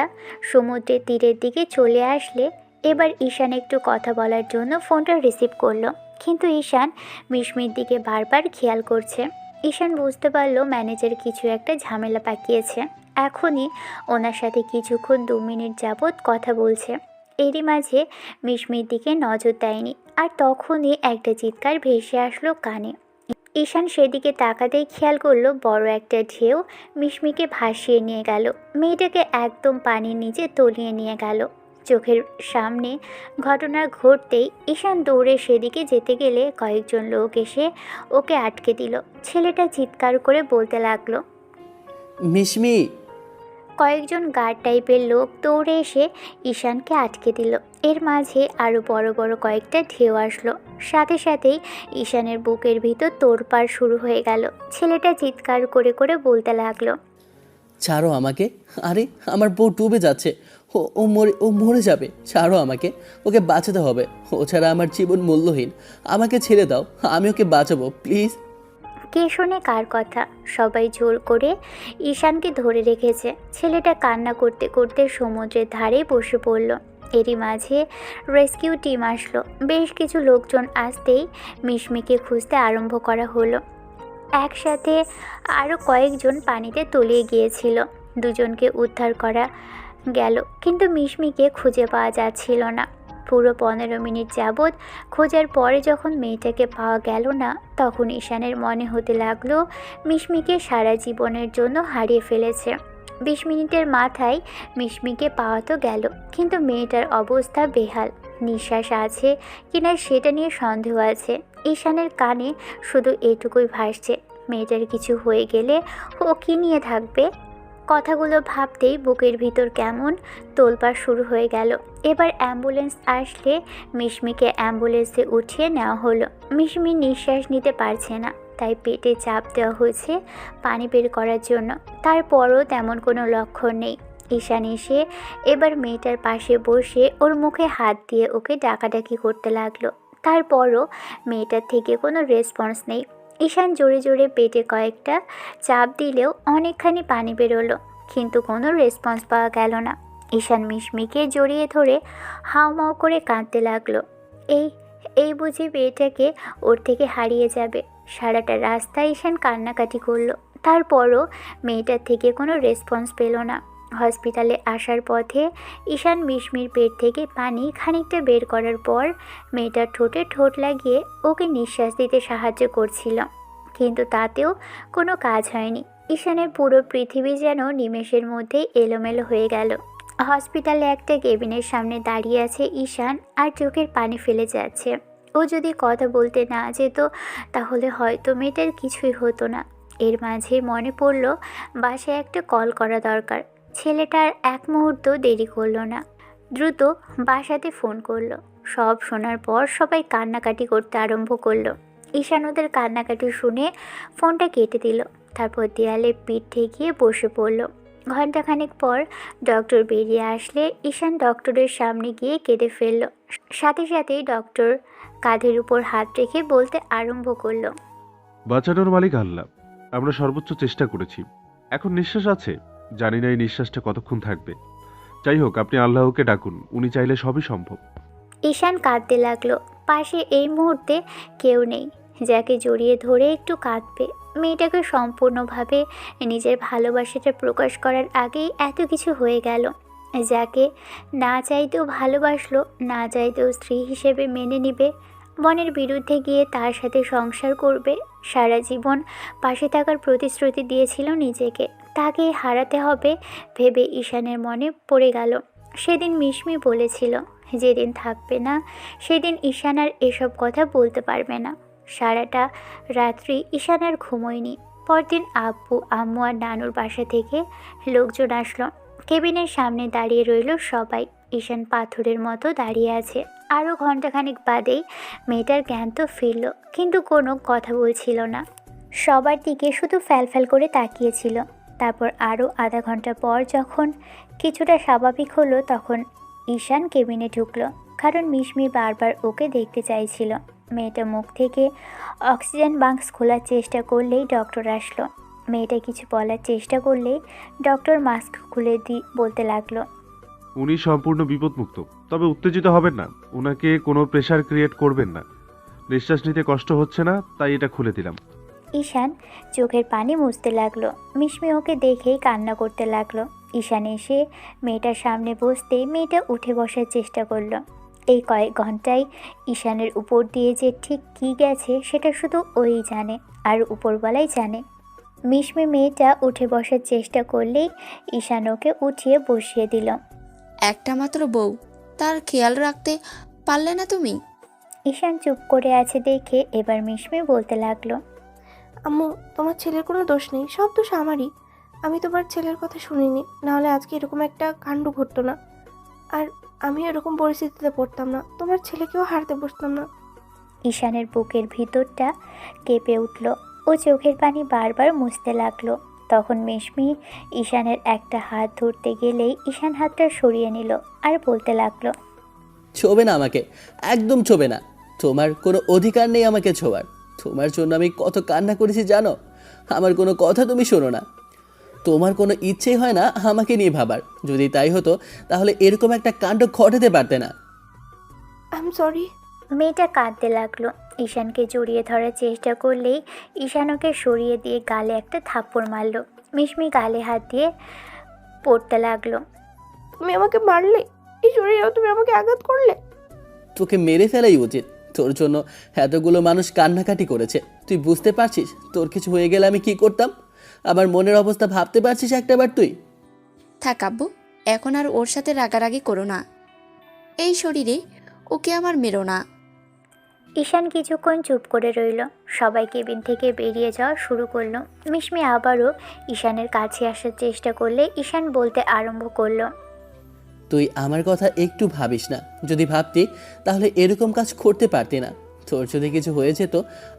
A: সমুদ্রের তীরের দিকে চলে আসলে এবার ঈশান একটু কথা বলার জন্য ফোনটা রিসিভ করলো, কিন্তু ঈশান মিশমির দিকে বারবার খেয়াল করছে। ঈশান বুঝতে পারলো ম্যানেজার কিছু একটা ঝামেলা পাকিয়েছে। এখনই ওনার সাথে কিছুক্ষণ 2 মিনিট যাবৎ কথা বলছে। এরই মাঝে মিশমির দিকে নজর দেয়নি, আর তখনই একটা চিৎকার ভেসে আসলো কানে। ঈশান সেদিকে তাকাতেই খেয়াল করলো বড় একটা ঢেউ মিশমিকে ভাসিয়ে নিয়ে গেল, মেয়েটাকে একদম পানির নিচে তলিয়ে নিয়ে গেল। চোখের সামনে ঘটনা ঘটতেই ঈশান দৌড়ে সেদিকে যেতে গেলে কয়েকজন লোক এসে ওকে আটকে দিল। ছেলেটা চিৎকার করে বলতে লাগলো।
D: মিশমি!
A: কয়েকজন গার্ড টাইপের লোক দৌড়ে এসে ঈশানকে আটকে দিল। এর মাঝে আরও বড় বড় কয়েকটা ঢেউ আসলো। সাথে সাথেই ঈশানের বুকের ভিতর তোড়পাড় শুরু হয়ে গেল। ছেলেটা চিৎকার করে করে বলতে লাগলো,
D: ছাড়ো আমাকে, আরে আমার বউ ডুবে যাচ্ছে, ও মরে যাবে, ছাড়ো আমাকে, ওকে বাঁচাতে হবে, ও ছাড়া আমার জীবন মূল্যহীন, আমাকে ছেড়ে দাও, আমি ওকে বাঁচাবো, প্লিজ।
A: কে শোনে কার কথা? সবাই জোর করে ঈশানকে ধরে রেখেছে। ছেলেটা কান্না করতে করতে সমুদ্রের ধারে বসে পড়ল। এরই মাঝে রেস্কিউ টিম আসলো। বেশ কিছু লোকজন আসতেই মিশমিকে খুঁজতে আরম্ভ করা হলো। একসাথে আরও কয়েকজন পানিতে তলিয়ে গিয়েছিল। দুজনকে উদ্ধার করা গেল, কিন্তু মিশমিকে খুঁজে পাওয়া যাচ্ছিল না। পুরো 15 মিনিট যাবৎ খোঁজার পরে যখন মেয়েটাকে পাওয়া গেল না, তখন ঈশানের মনে হতে লাগলো মিশমিকে সারা জীবনের জন্য হারিয়ে ফেলেছে। 20 মিনিটের মাথায় মিশমিকে পাওয়া তো গেল, কিন্তু মেয়েটার অবস্থা বেহাল। নিঃশ্বাস আছে কিনা সেটা নিয়ে সন্দেহ আছে। ঈশানের কানে শুধু এটুকুই ভাসছে, মেয়েটার কিছু হয়ে গেলে ও কী নিয়ে থাকবে। কথাগুলো ভাবতেই বুকের ভিতর কেমন তোলপাড় শুরু হয়ে গেল। এবার অ্যাম্বুলেন্স আসলে মিশমিকে অ্যাম্বুলেন্সে উঠিয়ে নেওয়া হলো। মিশমি নিঃশ্বাস নিতে পারছে না, তাই পেটে চাপ দেওয়া হয়েছে পানি বের করার জন্য। তারপরও তেমন কোনো লক্ষণ নেই। ঈশান এসে এবার মেয়েটার পাশে বসে ওর মুখে হাত দিয়ে ওকে ডাকাডাকি করতে লাগলো। তারপরও মেয়েটার থেকে কোনো রেসপন্স নেই। ঈশান জোরে জোরে পেটে কয়েকটা চাপ দিলেও অনেকখানি পানি বেরোলো, কিন্তু কোনো রেসপন্স পাওয়া গেল না। ঈশান মিশমিকে জড়িয়ে ধরে হাউমাউ করে কাঁদতে লাগলো। এই বুঝি মেয়েটাকে ওর থেকে হারিয়ে যাবে। সারাটা রাস্তায় ঈশান কান্নাকাটি করলো, তারপরও মেয়েটার থেকে কোনো রেসপন্স পেল না। হসপিটালে আসার পথে ঈশান মিশমির পেট থেকে পানি খানিকটা বের করার পর মেয়েটার ঠোঁটে ঠোঁট লাগিয়ে ওকে নিঃশ্বাস দিতে সাহায্য করছিল, কিন্তু তাতেও কোনো কাজ হয়নি। ঈশানের পুরো পৃথিবী যেন নিমেষের মধ্যেই এলোমেলো হয়ে গেল। হসপিটালে একটা কেবিনের সামনে দাঁড়িয়ে আছে ঈশান আর চোখের পানি ফেলে যাচ্ছে। ও যদি কথা বলতে না যেত তাহলে হয়তো মেয়েটার কিছুই হতো না। এর মাঝে মনে পড়ল বাসায় একটা কল করা দরকার। ছেলেটার এক মুহূর্ত দেরি করলো না, দ্রুত বাসাতে ফোন করলো। সব শোনার পর সবাই কান্নাকাটি করতে আরম্ভ করলো। ঈশান ওদের কান্নাকাটি শুনে ফোনটা কেটে দিল, তারপর দেয়ালে পিঠ ঠেকিয়ে বসে পড়ল। ঘণ্টাখানেক পর ডক্টর বেরিয়ে আসলে ঈশান ডক্টরের সামনে গিয়ে কেঁদে ফেলল। সাথে সাথেই ডক্টর কাঁধের উপর হাত রেখে বলতে আরম্ভ করলো,
I: বাঁচানোর মালিক আল্লাহ। আমরা সর্বোচ্চ চেষ্টা করেছি, এখন নিঃশ্বাস আছে, জানি না এই নিঃশ্বাসটা কতক্ষণ থাকবে। যাই হোক, আপনি আল্লাহকে ডাকুন, উনি চাইলে সবই সম্ভব।
A: ঈশান কাঁদতে লাগলো। পাশে এই মুহূর্তে কেউ নেই যাকে জড়িয়ে ধরে একটু কাঁদবে। মেয়েটাকে সম্পূর্ণভাবে নিজের ভালোবাসাটা প্রকাশ করার আগেই এত কিছু হয়ে গেল। যাকে না চাইতেও ভালোবাসলো, না চাইতেও স্ত্রী হিসেবে মেনে নেবে, মনের বিরুদ্ধে গিয়ে তার সাথে সংসার করবে, সারা জীবন পাশে থাকার প্রতিশ্রুতি দিয়েছিল নিজেকে, তাকে হারাতে হবে ভেবে ঈশানের মনে পড়ে গেল। সেদিন মিশমি বলেছিল যেদিন থাকবে না সেদিন ঈশান আর এসব কথা বলতে পারবে না। সারাটা রাত্রি ঈশান আর ঘুমোয়নি। পরদিন আব্বু আম্মু আর নানুর বাসা থেকে লোকজন আসলো। কেবিনের সামনে দাঁড়িয়ে রইল সবাই। ঈশান পাথরের মতো দাঁড়িয়ে আছে। আরও ঘণ্টাখানিক বাদেই মেয়েটার জ্ঞান তো ফিরল, কিন্তু কোনো কথা বলছিল না। সবার দিকে শুধু ফ্যালফ্যাল করে তাকিয়েছিল। তারপর আরও আধা ঘন্টা পর যখন কিছুটা স্বাভাবিক হলো তখন ঈশান কেবিনে ঢুকলো, কারণ মিশমি বারবার ওকে দেখতে চাইছিল। মেয়েটা মুখ থেকে অক্সিজেন বাক্স খোলার চেষ্টা করলেই ডক্টর আসলো। মেয়েটা কিছু বলার চেষ্টা করলেই ডক্টর মাস্ক খুলে বলতে লাগলো,
I: উনি সম্পূর্ণ বিপদমুক্ত, তবে উত্তেজিত হবেন না, ওনাকে কোনো প্রেশার ক্রিয়েট করবেন না। নিঃশ্বাস নিতে কষ্ট হচ্ছে না, তাই এটা খুলে দিলাম।
A: ঈশান চোখের পানি মুছতে লাগলো। মিশমি ওকে দেখেই কান্না করতে লাগলো। ঈশান এসে মেয়েটার সামনে বসতেই মেয়েটা উঠে বসার চেষ্টা করলো। এই কয়েক ঘন্টায় ঈশানের উপর দিয়ে যে ঠিক কী গেছে সেটা শুধু ওই জানে, আর উপরওয়ালাই জানে। মিশমি মেয়েটা উঠে বসার চেষ্টা করলেই ঈশান ওকে উঠিয়ে বসিয়ে দিল।
B: একটা মাত্র বউ, তার খেয়াল রাখতে পারলে না তুমি?
A: ঈশান চুপ করে আছে দেখে এবার মিশমি বলতে লাগলো,
E: আম্মু, তোমার ছেলের কোনো দোষ নেই, সব দোষ আমারই। আমি তোমার ছেলের কথা শুনিনি, নাহলে আজকে এরকম একটা কাণ্ড ঘটতো না। আর আমি এরকম পরিস্থিতিতে পড়তাম না, তোমার ছেলেকেও হারতে বসতাম না।
A: ঈশানের বুকের ভিতরটা কেঁপে উঠল। ও চোখের পানি বারবার মুছতে লাগলো। তখন মিশমি ঈশানের একটা হাত ধরতে গেলেই ঈশান হাতটা সরিয়ে নিল আর বলতে লাগলো,
D: ছোবে না আমাকে, একদম ছোবে না। তোমার কোনো অধিকার নেই আমাকে ছোঁয়ার। তোমার জন্য আমি কত কান্না করেছি জানো? আমার কোনো কথা তুমি শোনো না। তোমার কোনো ইচ্ছেই হয় না আমাকে নিয়ে ভাবার। যদি তাই হতো তাহলে এরকম একটা কাণ্ড ঘটাতে পারতে না।
E: I am sorry.
A: মেয়েটা কাঁদতে লাগলো। ঈশানকে জড়িয়ে ধরার চেষ্টা করলেই ঈশান ওকে সরিয়ে দিয়ে গালে একটা থাপ্পড় মারল। মিশমি গালে হাত দিয়ে পড়তে লাগলো,
E: তুমি আমাকে মারলে, এই শরীরেও তুমি আমাকে আঘাত করলে।
D: তোকে মেরে ফেলাই উচিত। তোর জন্য এতগুলো মানুষ কান্নাকাটি করেছে। তুই বুঝতে পারছিস তোর কিছু হয়ে গেলে আমি কি করতাম? আমার মনের অবস্থা ভাবতে পারছিস একটাবার তুই?
B: থাক আব্বু, এখন আর ওর সাথে রাগারাগি করো না। এই শরীরে ওকে আমার মেরো না।
A: ঈশান কিছুক্ষণ চুপ করে রইল। সবাই কেবিন থেকে বেরিয়ে যাওয়া শুরু করলো। মিশমি আবারও ঈশানের কাছে আসার চেষ্টা করলে ঈশান বলতে আরম্ভ করলো,
D: তুই আমার কথা একটু ভাবিস না। যদি ভাবতি তাহলে এরকম কাজ করতে পারতি না। তোর যদি কিছু হয়ে যেত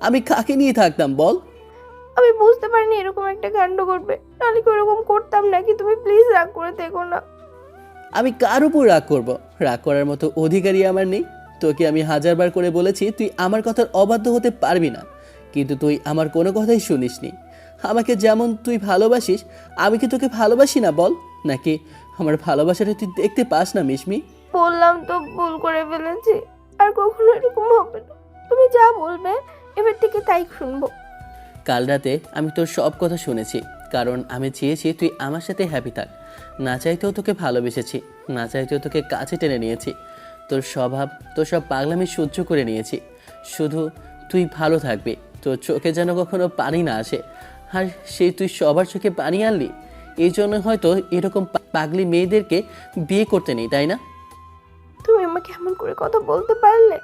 D: আমি কাকে নিয়ে থাকতাম বল?
E: আমি বুঝতে পারিনি এরকম একটা কাণ্ড করবে, নাহলে কি ওরকম করতাম নাকি? তুমি প্লিজ রাগ করে থেকো না।
D: আমি কার উপর রাগ করব? রাগ করার মতো অধিকারই আমার নেই। তোকে আমি হাজারবার করে বলেছি তুই আমার কথার অবাধ্য হতে পারবি না, কিন্তু তুই আমার কোনো কথাই শুনিসনি। আমাকে যেমন তুই ভালোবাসিস আমি কি তোকে ভালোবাসি না বল? নাকি আমার ভালোবাসাটা তুই দেখতে পাস না মিশমি?
E: বললাম তো ভুল করে ফেলেছি, আর কখনো এরকম হবে না। তুমি যা বলবে এবার থেকে তাই শুনবো।
D: কাল রাতে আমি তোর সব কথা শুনেছি, কারণ আমি চেয়েছি তুই আমার সাথে হ্যাপি থাক। না চাইতেও তোকে ভালোবেসেছি, না চাইতেও তোকে কাছে টেনে নিয়েছি। তোর স্বভাব, তোর সব পাগলামি সহ্য করে নিয়েছি। শুধু তুই ভালো থাকবি, তোর চোখে যেন কখনো পানি না আসে। আর সেই তুই সবার চোখে পানি আনলি, এই জন্য হয়তো এরকম পাগলি মেয়েদেরকে বিয়ে করতে নেই, তাই না?
E: তুমি আমাকে এমন করে কথা বলতে পারলে?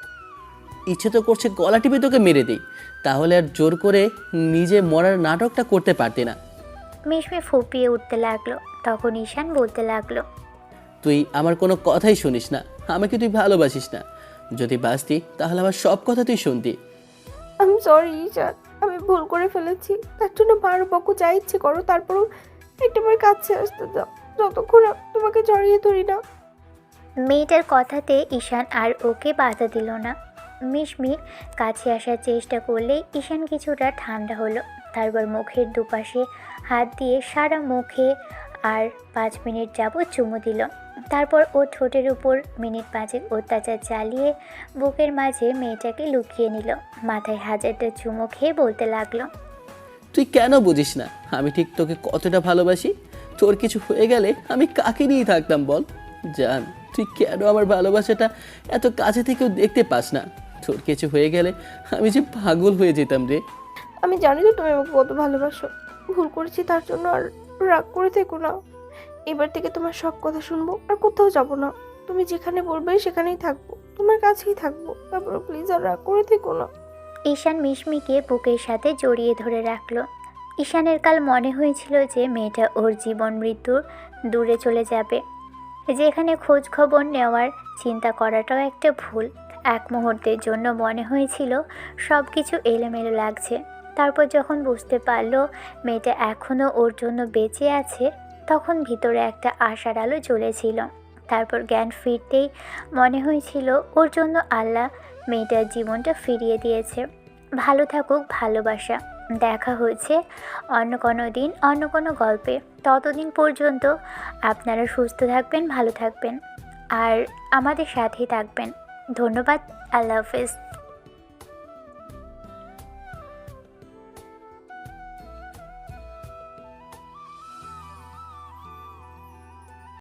D: ইচ্ছে তো করছে গলা টিপে তোকে মেরে দিই, তাহলে আর জোর করে নিজে মরার নাটকটা করতে পারতি না।
A: মিশমি ফুপিয়ে উঠতে লাগলো। তখন ঈশান বলতে লাগলো,
D: তুই আমার কোনো কথাই শুনিস না, আমাকে তুই ভালোবাসিস না। যদি বাসতি তাহলে আমার সব কথা তুই শুনতি।
E: আমি সরি ঈশান, আমি ভুল করে ফেলেছি। তার জন্য মারো বকো যা ইচ্ছে করো, তারপরও একটাবার কাছে আসতে দাও, যতক্ষণ তোমাকে জড়িয়ে ধরি না।
A: মেয়েটার কথাতে ঈশান আর ওকে বাধা দিল না। মিশমি কাছে আসার চেষ্টা করলে ঈশান কিছুটা ঠান্ডা হলো। তারপর মুখের দুপাশে হাত দিয়ে সারা মুখে আর 5 মিনিট যাবৎ চুমু দিল। তারপর ও ঠোঁটের উপর মিনিট 5 অত্যাচার চালিয়ে বুকের মাঝে মেয়েটাকে লুকিয়ে নিল। মাথায় হাজারটা চুমু খেয়ে বলতে লাগলো,
D: তুই কেন বুঝিস না আমি ঠিক তোকে কতটা ভালোবাসি? তোর কিছু হয়ে গেলে আমি কাকে নিয়ে থাকতাম বল? জান, তুই কেন আমার ভালোবাসাটা এত কাছে থেকেও দেখতে পাস না? তোর কিছু হয়ে গেলে আমি যে পাগল হয়ে যেতাম রে।
E: আমি জানি তো তুমি আমাকে কত ভালোবাসো। ভুল করেছি তার জন্য আর রাগ করে থেকো না। এবার থেকে তোমার সব কথা শুনবো, আর কোথাও যাব না। তুমি যেখানে বলবে সেখানেই থাকবো, তোমার কাছেই থাকবো। তারপর প্লিজ আর রাগ করে থেকো না।
A: ঈশান মিশমিকে বুকের সাথে জড়িয়ে ধরে রাখলো। ঈশানের কাল মনে হয়েছিল যে মেয়েটা ওর জীবন মৃত্যুর দূরে চলে যাবে, যেখানে খোঁজ খবর নেওয়ার চিন্তা করাটাও একটা ভুল। এক মুহূর্তের জন্য মনে হয়েছিল সব কিছু এলোমেলো লাগছে। তারপর যখন বুঝতে পারলো মেয়েটা এখনও ওর জন্য বেঁচে আছে, তখন ভিতরে একটা আশার আলো জ্বলেছিল। তারপর জ্ঞান ফিরতেই মনে হয়েছিল ওর জন্য আল্লাহ মেয়েটার জীবনটা ফিরিয়ে দিয়েছে। ভালো থাকুক ভালোবাসা। দেখা হয়েছে অন্য কোনো দিন অন্য কোনো গল্পে। ততদিন পর্যন্ত আপনারা সুস্থ থাকবেন, ভালো থাকবেন আর আমাদের সাথেই থাকবেন। ধন্যবাদ। আল্লাহ হাফেজ।